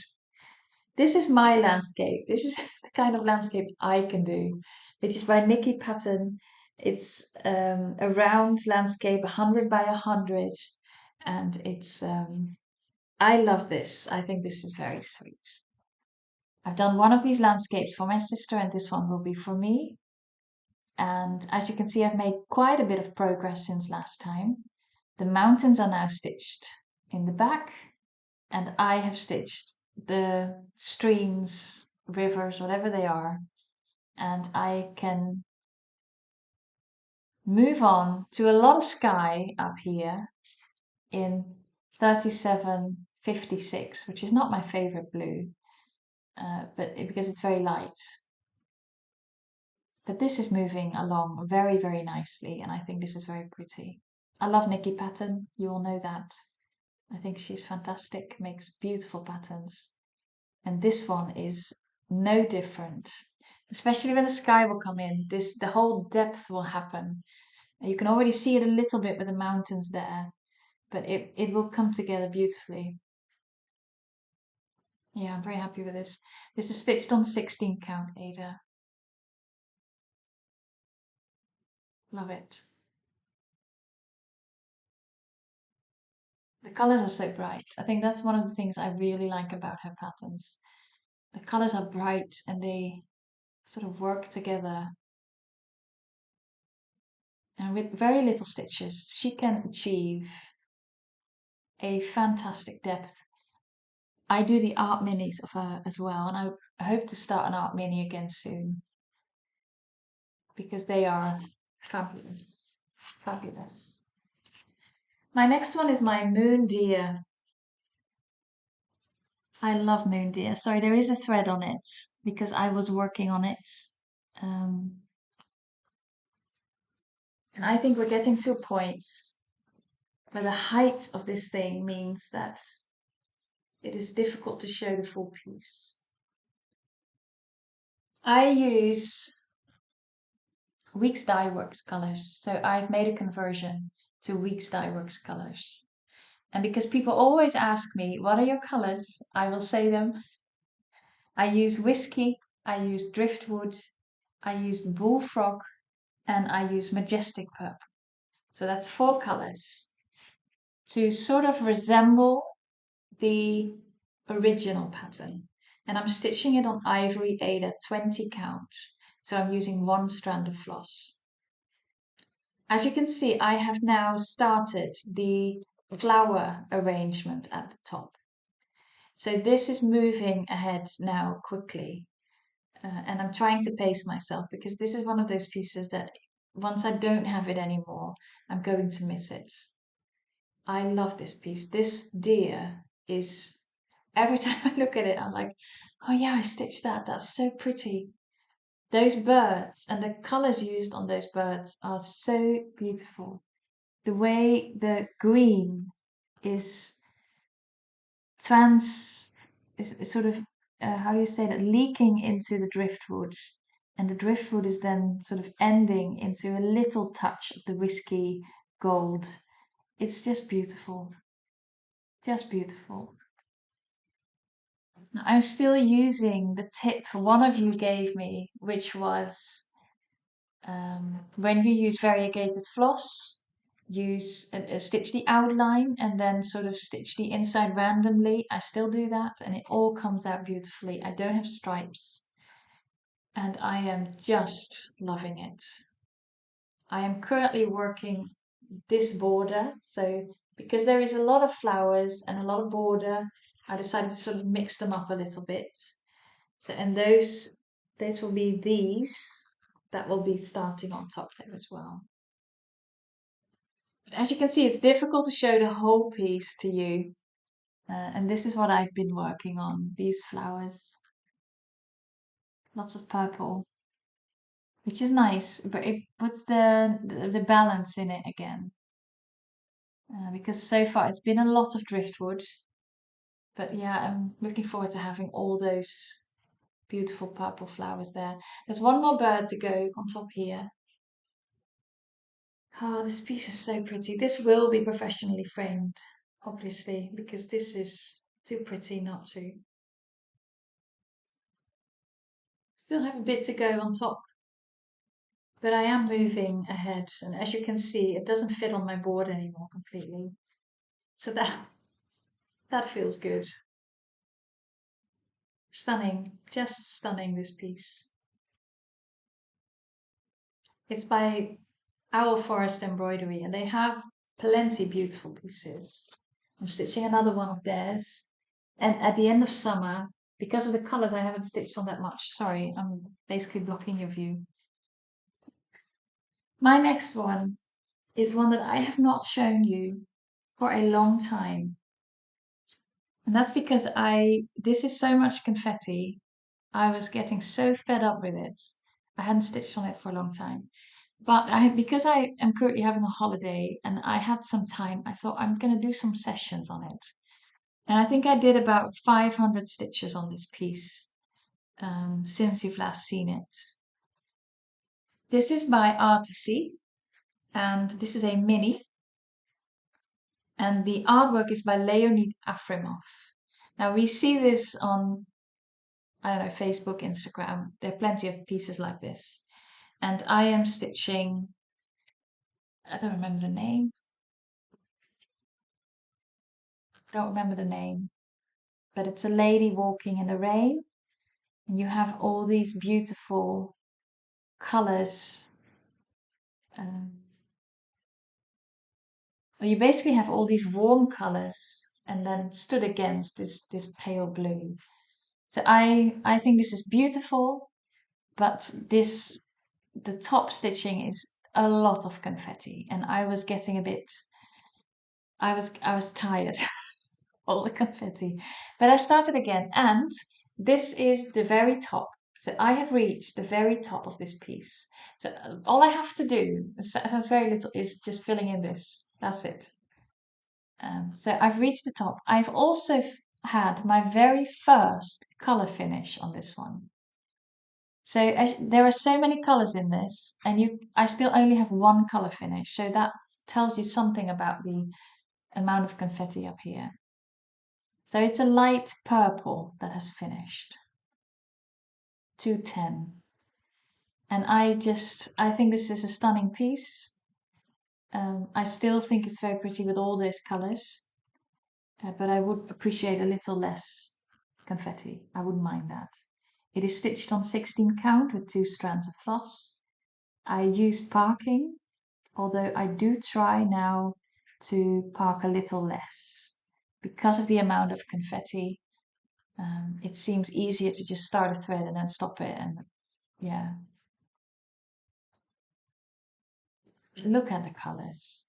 This is my landscape. This is the kind of landscape I can do, which is by Nikkipattern. It's a round landscape, 100 by 100, and it's I love this. I think this is very sweet. I've done one of these landscapes for my sister, and this one will be for me. And as you can see, I've made quite a bit of progress since last time. The mountains are now stitched in the back, and I have stitched the streams, rivers, whatever they are, and I can move on to a lot of sky up here in 3756, which is not my favorite blue. because it's very light. But this is moving along very, very nicely, and I think this is very pretty. I love Nikkipattern, you all know that. I think she's fantastic, makes beautiful patterns. And this one is no different, especially when the sky will come in. The whole depth will happen. And you can already see it a little bit with the mountains there, but it will come together beautifully. Yeah, I'm very happy with this. This is stitched on 16 count Ada. Love it. The colors are so bright. I think that's one of the things I really like about her patterns. The colors are bright and they sort of work together. And with very little stitches, she can achieve a fantastic depth. I do the art minis of her as well, and I hope to start an art mini again soon because they are fabulous. Fabulous. My next one is my Moon Deer. I love Moon Deer. Sorry, there is a thread on it because I was working on it. Um, and I think we're getting to a point where the height of this thing means that it is difficult to show the full piece. I use Weeks Dye Works colors. So I've made a conversion to Weeks Dye Works colors. And because people always ask me, what are your colors? I will say them. I use Whiskey, I use Driftwood, I use Bullfrog, and I use Majestic Purple. So that's 4 colors to sort of resemble the original pattern. And I'm stitching it on Ivory Ada 20 count. So I'm using 1 strand of floss. As you can see, I have now started the flower arrangement at the top. So this is moving ahead now quickly. And I'm trying to pace myself because this is one of those pieces that once I don't have it anymore, I'm going to miss it. I love this piece. This deer is, every time I look at it, I'm like, oh yeah, I stitched that. That's so pretty. Those birds and the colors used on those birds are so beautiful. The way the green is is sort of, how do you say that, leaking into the driftwood. And the driftwood is then sort of ending into a little touch of the whiskey gold. It's just beautiful. Just beautiful. Now, I'm still using the tip one of you gave me, which was when you use variegated floss, stitch the outline and then sort of stitch the inside randomly. I still do that and it all comes out beautifully. I don't have stripes and I am just loving it. I am currently working this border, so because there is a lot of flowers and a lot of border, I decided to sort of mix them up a little bit. So, and those will be these that will be starting on top there as well. But as you can see, it's difficult to show the whole piece to you. And this is what I've been working on, these flowers. Lots of purple, which is nice, but it puts the balance in it again. Because so far it's been a lot of driftwood. But yeah, I'm looking forward to having all those beautiful purple flowers there. There's one more bird to go on top here. Oh, this piece is so pretty. This will be professionally framed, obviously, because this is too pretty not to. Still have a bit to go on top, but I am moving ahead. And as you can see, it doesn't fit on my board anymore completely. So that feels good. Stunning, just stunning, this piece. It's by Owl Forest Embroidery, and they have plenty beautiful pieces. I'm stitching another one of theirs. And at the end of summer, because of the colors, I haven't stitched on that much. Sorry, I'm basically blocking your view. My next one is one that I have not shown you for a long time. And that's because this is so much confetti I was getting so fed up with it. I hadn't stitched on it for a long time. But because I am currently having a holiday and I had some time, I thought I'm going to do some sessions on it. And I think I did about 500 stitches on this piece since you've last seen it. This is by Artisy, and this is a mini. And the artwork is by Leonid Afremov. Now we see this on, I don't know, Facebook, Instagram. There are plenty of pieces like this. And I am stitching, I don't remember the name. Don't remember the name. But it's a lady walking in the rain. And you have all these beautiful colors. Well, you basically have all these warm colors and then stood against this pale blue. So I think this is beautiful, but the top stitching is a lot of confetti, and I was getting a bit. I was tired, all the confetti, but I started again, and this is the very top. So I have reached the very top of this piece. So all I have to do, sounds very little, is just filling in this. That's it. So I've reached the top. I've also had my very first color finish on this one. So there are so many colors in this, and I still only have one color finish. So that tells you something about the amount of confetti up here. So it's a light purple that has finished. 210. And I think this is a stunning piece. I still think it's very pretty with all those colors. But I would appreciate a little less confetti. I wouldn't mind that. It is stitched on 16 count with 2 strands of floss. I use parking, although I do try now to park a little less. Because of the amount of confetti, it seems easier to just start a thread and then stop it. And yeah, look at the colors.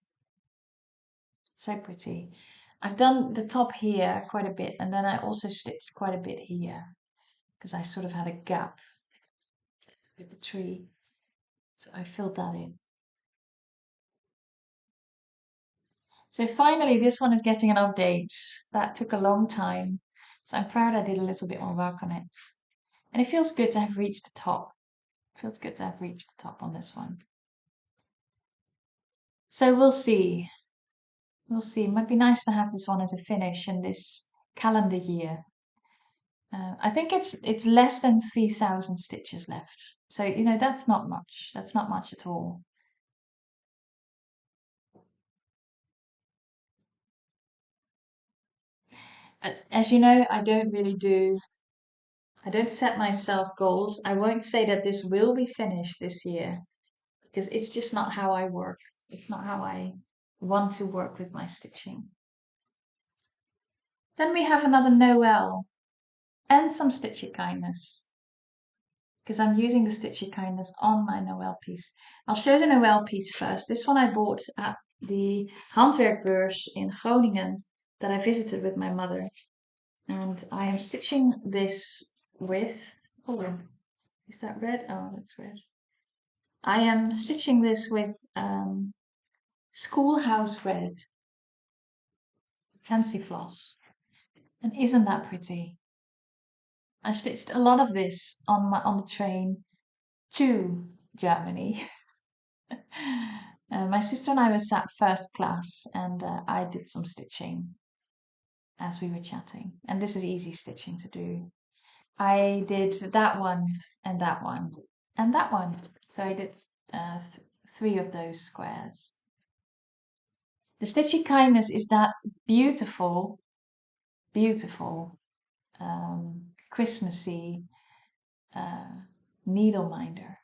So pretty. I've done the top here quite a bit, and then I also stitched quite a bit here because I sort of had a gap with the tree. So I filled that in. So finally, this one is getting an update. That took a long time. So I'm proud I did a little bit more work on it. And it feels good to have reached the top. It feels good to have reached the top on this one. So we'll see. We'll see. It might be nice to have this one as a finish in this calendar year. I think it's less than 3,000 stitches left. So, that's not much. That's not much at all. As you know, I don't set myself goals. I won't say that this will be finished this year because it's just not how I work. It's not how I want to work with my stitching. Then we have another Noel and some Stitchy Kindness because I'm using the Stitchy Kindness on my Noel piece. I'll show the Noel piece first. This one I bought at the Handwerkbeurs in Groningen that I visited with my mother. And I am stitching this with, oh, is that red? Oh, that's red. I am stitching this with Schoolhouse Red Fancy Floss. And isn't that pretty? I stitched a lot of this on the train to Germany. My sister and I were sat first class, and I did some stitching as we were chatting. And this is easy stitching to do. I did that one and that one and that one. So I did 3 of those squares. The Stitchy Kindness is that beautiful, beautiful Christmassy needle minder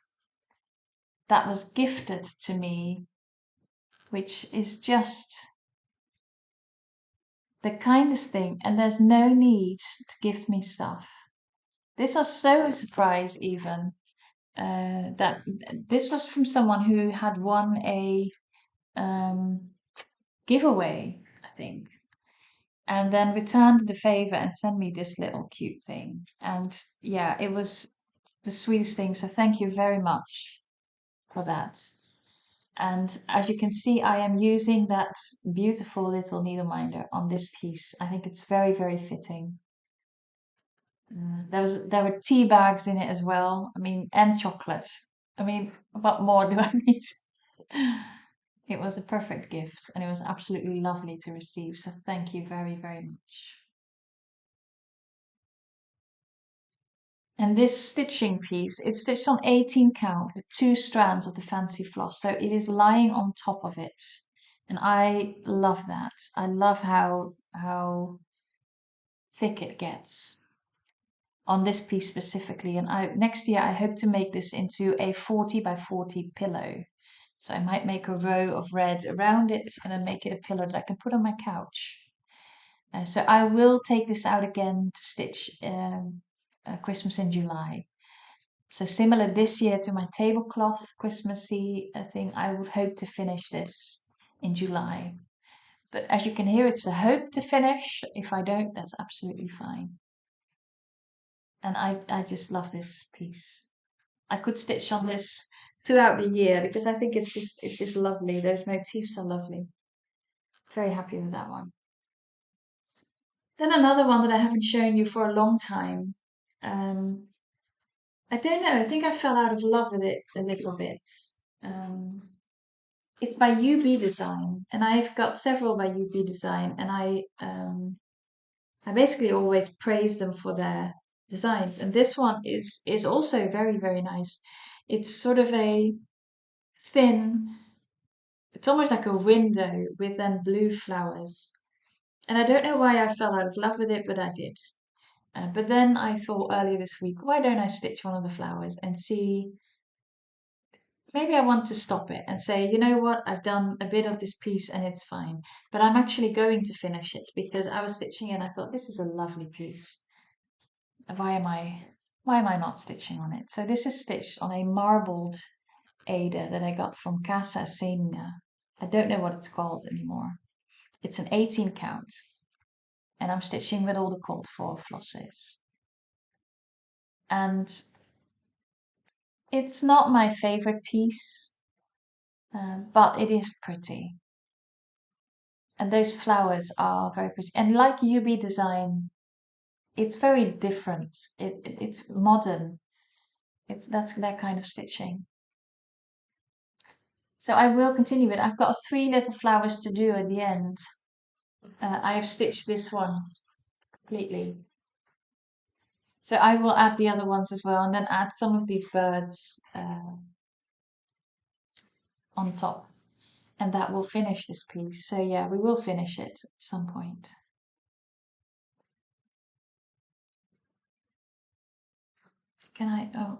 that was gifted to me, which is just the kindest thing. And there's no need to gift me stuff. This was so a surprise, even that this was from someone who had won a giveaway, I think. and then returned the favor and sent me this little cute thing. And yeah, it was the sweetest thing. So thank you very much for that. And as you can see, I am using that beautiful little needle minder on this piece. I think it's very, very fitting. There were tea bags in it as well. I mean, and chocolate. I mean, what more do I need? It was a perfect gift and it was absolutely lovely to receive. So thank you very, very much. And this stitching piece, it's stitched on 18 count with 2 strands of the fancy floss. So it is lying on top of it. And I love that. I love how thick it gets on this piece specifically. And next year I hope to make this into a 40 by 40 pillow. So I might make a row of red around it and then make it a pillow that I can put on my couch. So I will take this out again to stitch Christmas in July. So similar this year to my tablecloth Christmassy thing, I would hope to finish this in July. But as you can hear, it's a hope to finish. If I don't, that's absolutely fine. And I just love this piece. I could stitch on this throughout the year because I think it's just lovely. Those motifs are lovely. Very happy with that one. Then another one that I haven't shown you for a long time. I don't know. I think I fell out of love with it a little bit. Um, it's by UB Design, and I've got several by UB Design, and I basically always praise them for their designs. And this one is also very, very nice. It's sort of a thin, it's almost like a window with then blue flowers. And I don't know why I fell out of love with it, but I did. But then I thought earlier this week, why don't I stitch one of the flowers and see? Maybe I want to stop it and say, you know what, I've done a bit of this piece and it's fine. But I'm actually going to finish it because I was stitching and I thought this is a lovely piece. Why am I not stitching on it? So this is stitched on a marbled Ada that I got from Casa Senga. I don't know what it's called anymore. It's an 18 count. And I'm stitching with all the called for flosses. And it's not my favorite piece, but it is pretty. And those flowers are very pretty. And like UB Design, it's very different. It's modern. That's that kind of stitching. So I will continue it. I've got 3 little flowers to do at the end. I have stitched this one completely. So I will add the other ones as well and then add some of these birds on top. And that will finish this piece. So yeah, we will finish it at some point. Can I? Oh,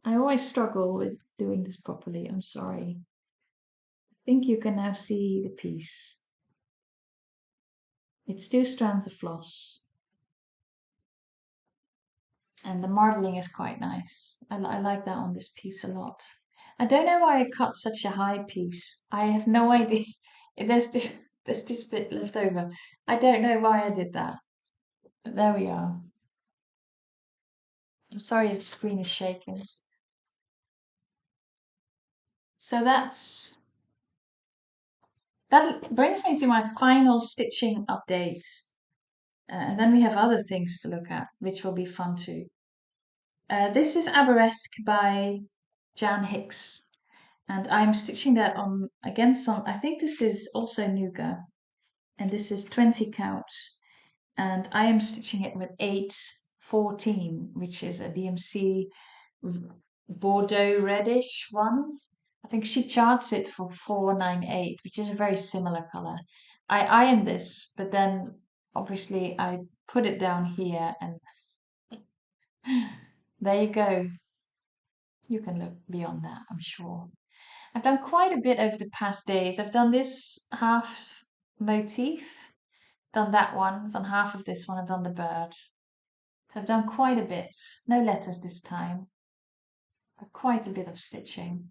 I always struggle with doing this properly. I'm sorry. I think you can now see the piece. It's 2 strands of floss. And the marbling is quite nice. I like that on this piece a lot. I don't know why I cut such a high piece. I have no idea. There's this bit left over. I don't know why I did that. But there we are. I'm sorry if the screen is shaking. So that brings me to my final stitching update. And then we have other things to look at, which will be fun too. This is Aberesque by Jan Hicks. And I'm stitching that on against some, I think this is also Nuga. And this is 20 count. And I am stitching it with 814, which is a DMC Bordeaux reddish one. I think she charts it for 498, which is a very similar color. I ironed this, but then obviously I put it down here and there you go. You can look beyond that, I'm sure. I've done quite a bit over the past days. I've done this half motif, done that one, done half of this one, I've done the bird. So I've done quite a bit. No letters this time, but quite a bit of stitching.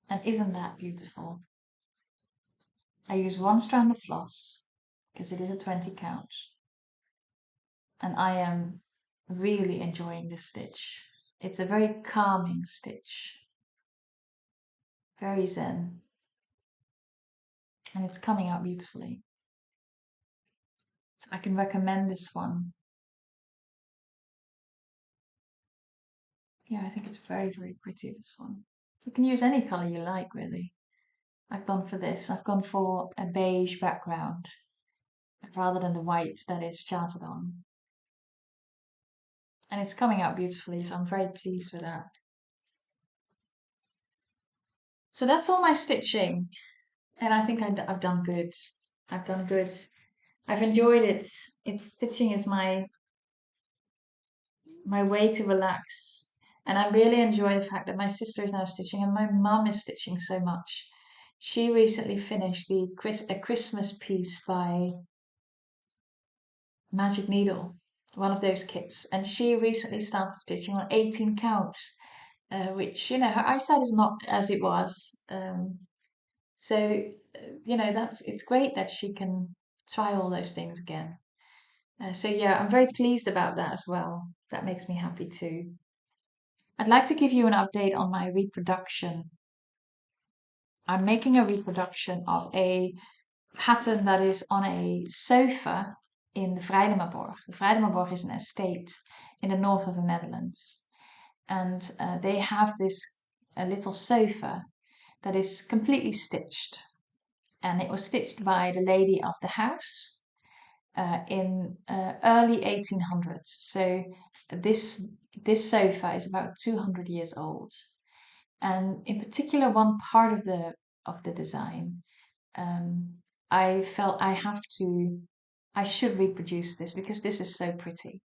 And isn't that beautiful? I use 1 strand of floss because it is a 20 count. And I am really enjoying this stitch. It's a very calming stitch, very zen, and it's coming out beautifully. So I can recommend this one. Yeah, I think it's very, very pretty, this one. You can use any color you like, really. I've gone for this. I've gone for a beige background rather than the white that is charted on. And it's coming out beautifully, so I'm very pleased with that. So that's all my stitching, and I think I've done good. I've done good. I've enjoyed it. Stitching is my way to relax, and I really enjoy the fact that my sister is now stitching and my mum is stitching so much. She recently finished a Christmas piece by Magic Needle, one of those kits, and she recently started stitching on 18 count, which, her eyesight is not as it was. So, it's great that she can try all those things again. So yeah, I'm very pleased about that as well. That makes me happy too. I'd like to give you an update on my reproduction. I'm making a reproduction of a pattern that is on a sofa in the Vrijdemerborg. The Vrijdemerborg is an estate in the north of the Netherlands. And they have this a little sofa that is completely stitched. And it was stitched by the lady of the house in early 1800s. So this sofa is about 200 years old, and in particular, one part of the design, I felt I should reproduce this because this is so pretty.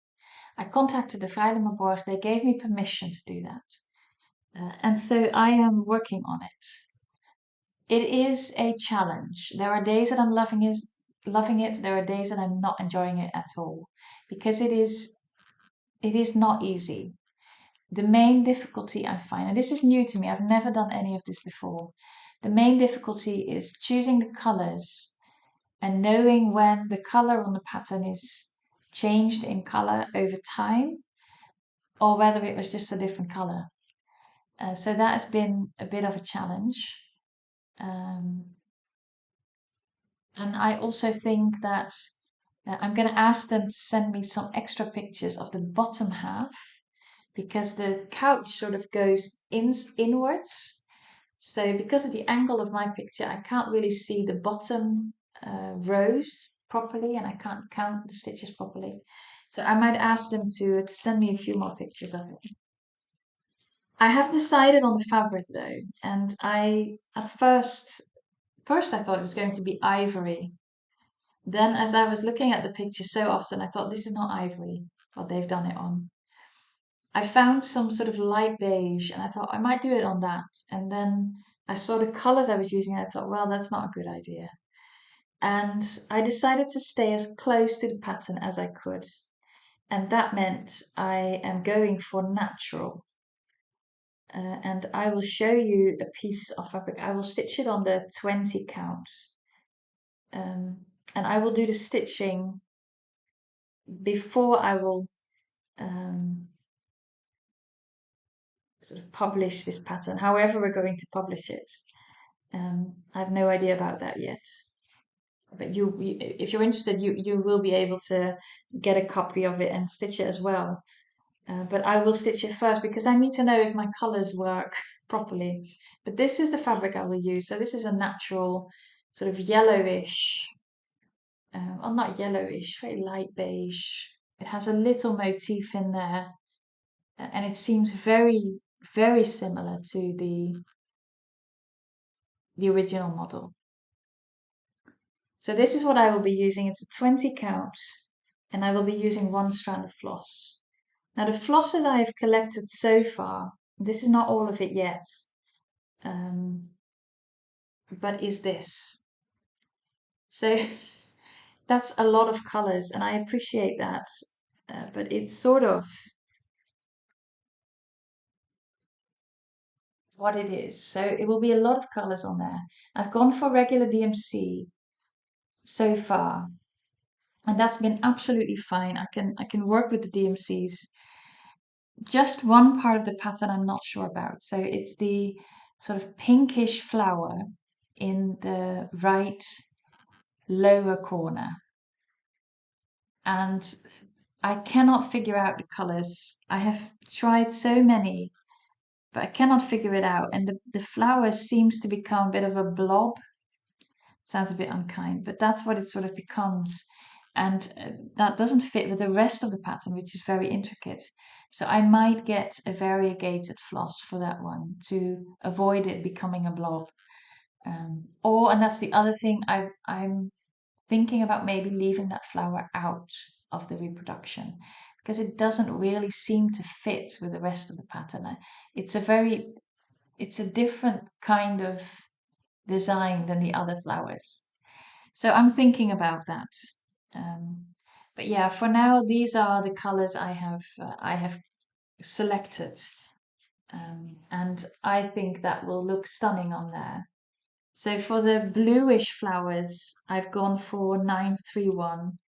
I contacted the Vrijdemerborg. They gave me permission to do that, and so I am working on it. It is a challenge. There are days that I'm loving it. There are days that I'm not enjoying it at all because it is not easy. The main difficulty I find, and this is new to me, I've never done any of this before. The main difficulty is choosing the colors and knowing when the color on the pattern is changed in color over time or whether it was just a different color. So that has been a bit of a challenge. Um, And I also think that I'm going to ask them to send me some extra pictures of the bottom half because the couch sort of goes inwards. So because of the angle of my picture, I can't really see the bottom rows properly and I can't count the stitches properly. So I might ask them to send me a few more pictures of it. I have decided on the fabric though, and I at first I thought it was going to be ivory. Then, as I was looking at the picture so often, I thought this is not ivory, what they've done it on. I found some sort of light beige and I thought I might do it on that. And then I saw the colors I was using and I thought, well, that's not a good idea. And I decided to stay as close to the pattern as I could. And that meant I am going for natural. And I will show you a piece of fabric. I will stitch it on the 20 count. And I will do the stitching before I will sort of publish this pattern, however we're going to publish it. I have no idea about that yet. But if you're interested, you will be able to get a copy of it and stitch it as well. But I will stitch it first because I need to know if my colors work properly. But this is the fabric I will use. So this is a natural sort of yellowish, well, not yellowish, very light beige. It has a little motif in there, and it seems very, very similar to the original model. So this is what I will be using. It's a 20 count, and I will be using one strand of floss. Now the flosses I have collected so far, this is not all of it yet, but is this. So that's a lot of colors, and I appreciate that, but it's sort of what it is. So it will be a lot of colors on there. I've gone for regular DMC so far. and that's been absolutely fine. I can work with the DMCs. Just one part of the pattern I'm not sure about. So it's the sort of pinkish flower in the right lower corner. And I cannot figure out the colors. I have tried so many, but I cannot figure it out. And the flower seems to become a bit of a blob. Sounds a bit unkind, but that's what it sort of becomes. And that doesn't fit with the rest of the pattern, which is very intricate. So I might get a variegated floss for that one to avoid it becoming a blob. And that's the other thing, I'm thinking about maybe leaving that flower out of the reproduction because it doesn't really seem to fit with the rest of the pattern. It's a very, it's a different kind of design than the other flowers. So I'm thinking about that. Um, but yeah, for now, these are the colors I have selected, and I think that will look stunning on there. So for the bluish flowers, I've gone for 931,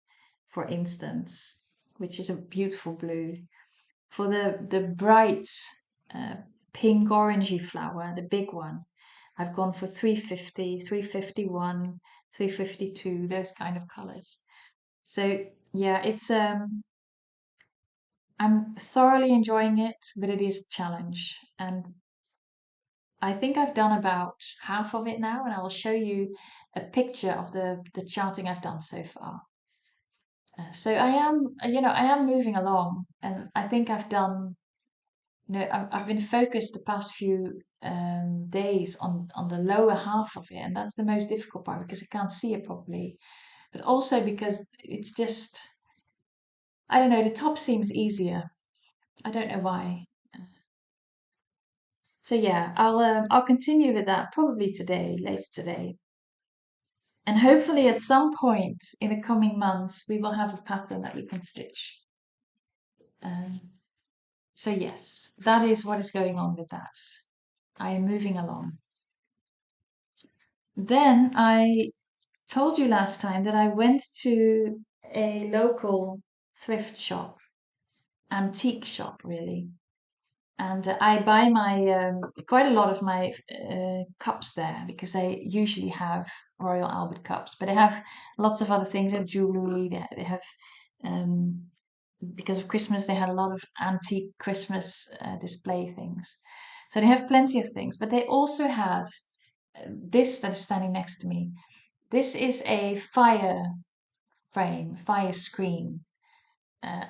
for instance, which is a beautiful blue. For the bright uh, pink orangey flower, the big one, I've gone for 350, 351, 352, those kind of colors. So yeah, it's I'm thoroughly enjoying it, but it is a challenge. And I think I've done about half of it now, and I will show you a picture of the charting I've done so far. So I am, I am moving along, and I think I've done, I've been focused the past few days on the lower half of it, and that's the most difficult part because I can't see it properly, but also because it's just, I don't know, the top seems easier. I don't know why. So yeah, I'll continue with that probably today, later today. And hopefully at some point in the coming months, we will have a pattern that we can stitch. Um, so yes, that is what is going on with that. I am moving along. Then I told you last time that I went to a local thrift shop, antique shop really, and I buy my quite a lot of my cups there because they usually have Royal Albert cups, but they have lots of other things. They have jewelry. They have um, because of Christmas they had a lot of antique Christmas display things. So they have plenty of things, but they also had this that is standing next to me. This is a fire frame, fire screen.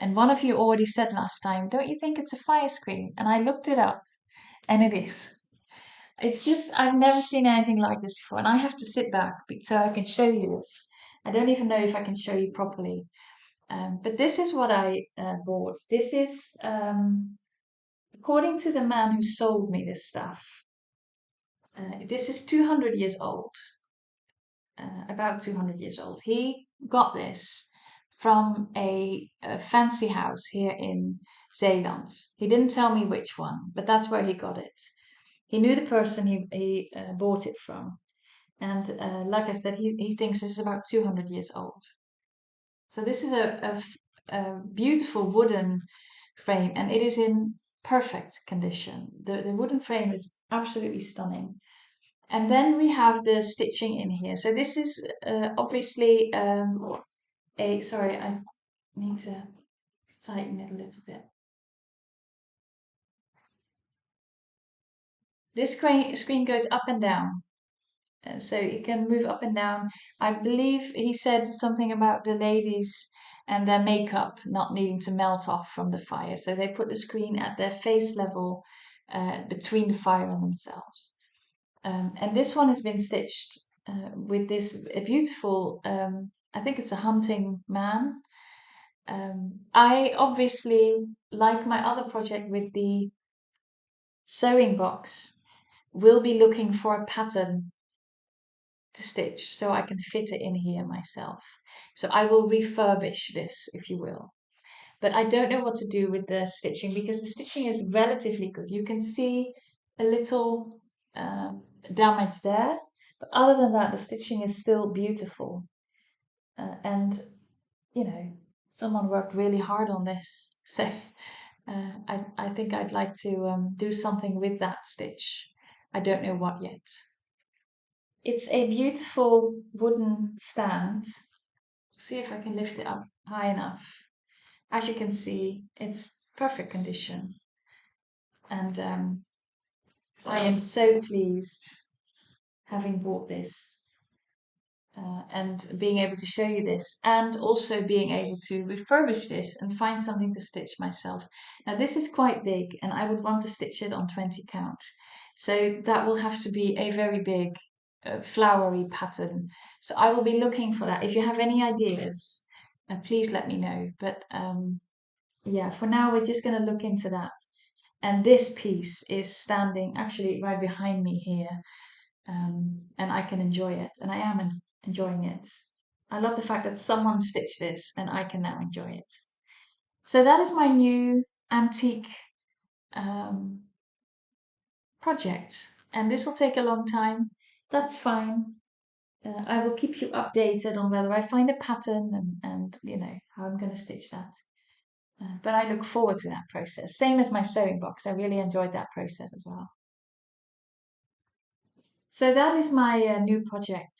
And one of you already said last time, don't you think it's a fire screen? And I looked it up and it is. It's just, I've never seen anything like this before. And I have to sit back so I can show you this. I don't even know if I can show you properly. But this is what I bought. This is, according to the man who sold me this stuff, this is 200 years old, about 200 years old. He got this from a fancy house here in Zeeland. He didn't tell me which one, but that's where he got it. He knew the person he bought it from. And like I said, he thinks this is about 200 years old. So this is a beautiful wooden frame, and it is in perfect condition. The wooden frame is absolutely stunning. And then we have the stitching in here. So this is obviously sorry, I need to tighten it a little bit. This screen goes up and down. So it can move up and down. I believe he said something about the ladies and their makeup not needing to melt off from the fire. So they put the screen at their face level between the fire and themselves. And this one has been stitched with this beautiful, I think it's a hunting man. I obviously, like my other project with the sewing box, will be looking for a pattern to stitch so I can fit it in here myself. So I will refurbish this, if you will. But I don't know what to do with the stitching because the stitching is relatively good. You can see a little damage there, but other than that, the stitching is still beautiful. And you know, someone worked really hard on this. So I think I'd like to do something with that stitch. I don't know what yet. It's a beautiful wooden stand. See if I can lift it up high enough. As you can see, it's perfect condition. And I am so pleased having bought this. And being able to show you this, and also being able to refurbish this and find something to stitch myself. Now this is quite big and I would want to stitch it on 20 count, so that will have to be a very big flowery pattern. So I will be looking for that. If you have any ideas, please let me know. But yeah, for now we're just going to look into that. And this piece is standing actually right behind me here, and I can enjoy it, and I am enjoying it. I love the fact that someone stitched this and I can now enjoy it. So that is my new antique um, project, and this will take a long time. That's fine. I will keep you updated on whether I find a pattern and you know how I'm going to stitch that. But I look forward to that process. Same as my sewing box. I really enjoyed that process as well. So that is my new project.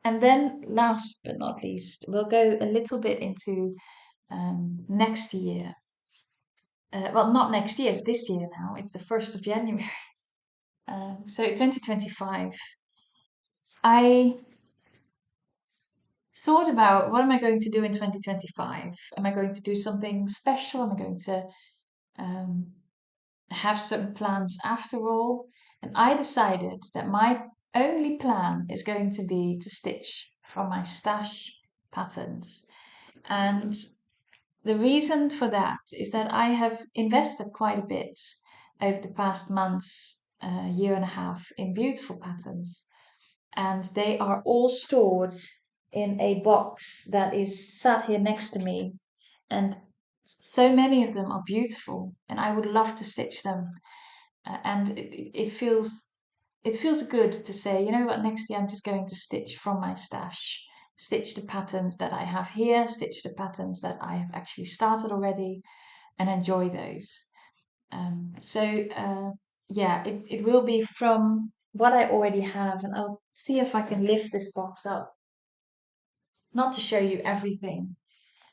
And then last but not least, we'll go a little bit into next year. Well, not next year, it's this year now. It's the 1st of January. So 2025. I thought about what am I going to do in 2025? Am I going to do something special? Am I going to um, have certain plans after all? And I decided that my only plan is going to be to stitch from my stash patterns. And the reason for that is that I have invested quite a bit over the past months, year and a half, in beautiful patterns. And they are all stored in a box that is sat here next to me. And so many of them are beautiful, and I would love to stitch them. And it feels good to say, you know what, next year I'm just going to stitch from my stash, stitch the patterns that I have here, stitch the patterns that I have actually started already, and enjoy those. Yeah, it will be from what I already have, and I'll see if I can lift this box up. Not to show you everything,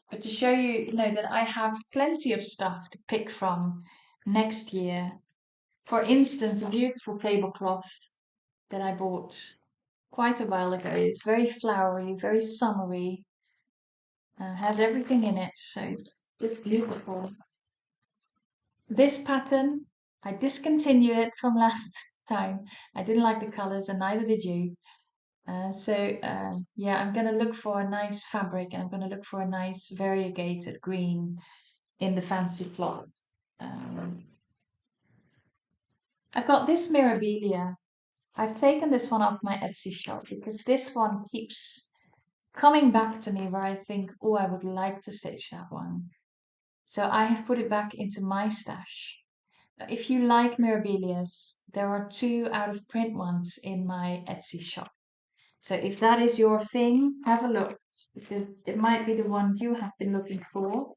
but to show you, you know, that I have plenty of stuff to pick from next year. For instance, a beautiful tablecloth that I bought quite a while ago. It's very flowery, very summery, has everything in it, so it's just beautiful. This pattern, I discontinued it from last time. I didn't like the colors, and neither did you. Yeah, I'm going to look for a nice fabric, and I'm going to look for a nice variegated green in the fancy cloth. I've got this Mirabilia. I've taken this one off my Etsy shop because this one keeps coming back to me where I think, oh, I would like to stitch that one. So I have put it back into my stash. If you like Mirabilias, there are 2 out of print ones in my Etsy shop. So if that is your thing, have a look, because it might be the one you have been looking for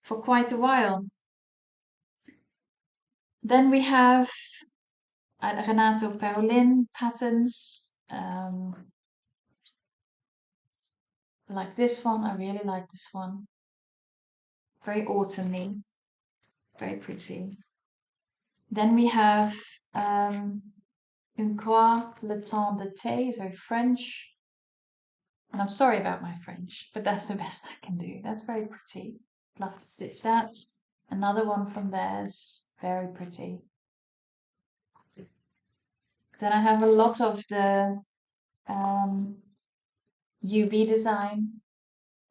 quite a while. Then we have Renato Perlin patterns. Like this one, I really like this one. Very autumny, very pretty. Then we have Une croix, le temps de thé, is very French. And I'm sorry about my French, but that's the best I can do. That's very pretty. Love to stitch that. Another one from theirs, very pretty. Then I have a lot of the UV design.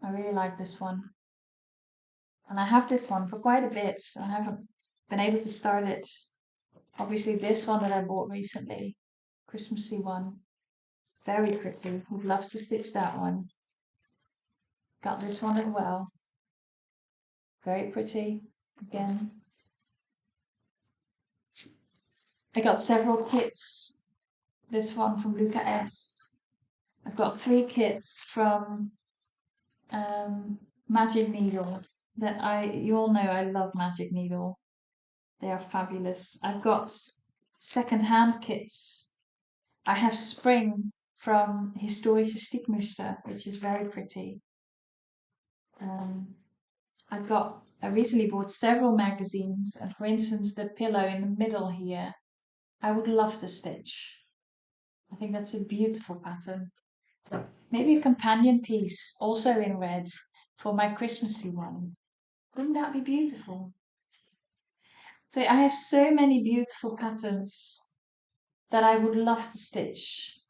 I really like this one. And I have this one for quite a bit. I haven't been able to start it. Obviously this one that I bought recently, Christmassy one. Very pretty. Would love to stitch that one. Got this one as well. Very pretty. Again. I got several kits. This one from Luca S. I've got 3 kits from magic needle you all know I love magic needle. They are fabulous. I've got second-hand kits. I have Spring from Historische Stiekmuster, which is very pretty. Um, I recently bought several magazines, and for instance, the pillow in the middle here, I would love to stitch. I think that's a beautiful pattern. Maybe a companion piece, also in red, for my Christmassy one. Wouldn't that be beautiful? So I have so many beautiful patterns that I would love to stitch.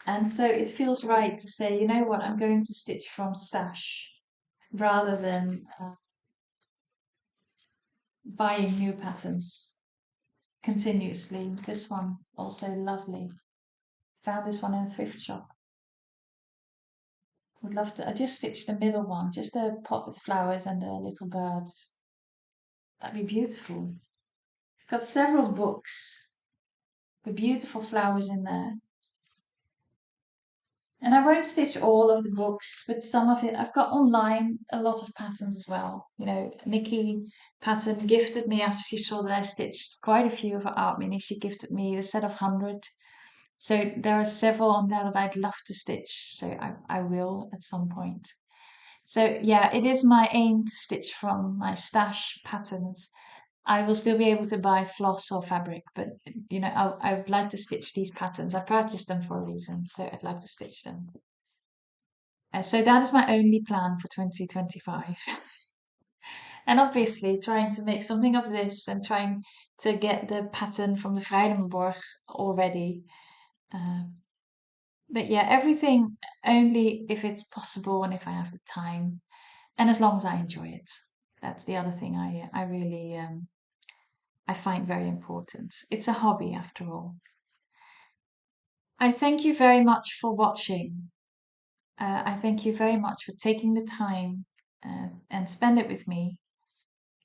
And so it feels right to say, you know what, I'm going to stitch from stash rather than buying new patterns continuously. This one also lovely. Found this one in a thrift shop. Would love to. I just stitched the middle one, just a pot with flowers and a little bird. That'd be beautiful. Got several books with beautiful flowers in there. And I won't stitch all of the books, but some of it, I've got online a lot of patterns as well. You know, Nikkipattern gifted me after she saw that I stitched quite a few of her art minis. She gifted me a set of 100. So there are several on there that I'd love to stitch. So I will at some point. So yeah, it is my aim to stitch from my stash patterns. I will still be able to buy floss or fabric, but you know, I would like to stitch these patterns. I purchased them for a reason, so I'd like to stitch them. So that is my only plan for 2025. And obviously trying to make something of this and trying to get the pattern from the Vrijdenborg already. But yeah, everything only if it's possible and if I have the time and as long as I enjoy it. That's the other thing I really I find very important. It's a hobby after all. I thank you very much for watching. I thank you very much for taking the time and spend it with me.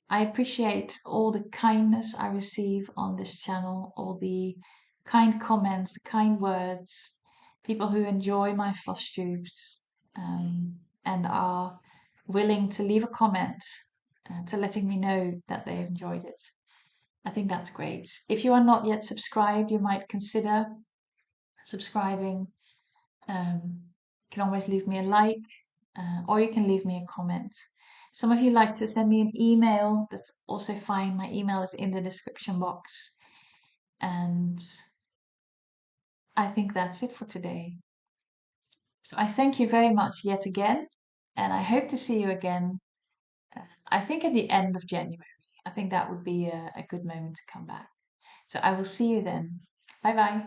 I appreciate all the kindness I receive on this channel, all the kind comments, the kind words, people who enjoy my floss tubes and are willing to leave a comment to letting me know that they enjoyed it. I think that's great. If you are not yet subscribed, you might consider subscribing. You can always leave me a like or you can leave me a comment. Some of you like to send me an email. That's also fine. My email is in the description box. And I think that's it for today. So I thank you very much yet again. And I hope to see you again, I think at the end of January. I think that would be a good moment to come back. So I will see you then. Bye bye.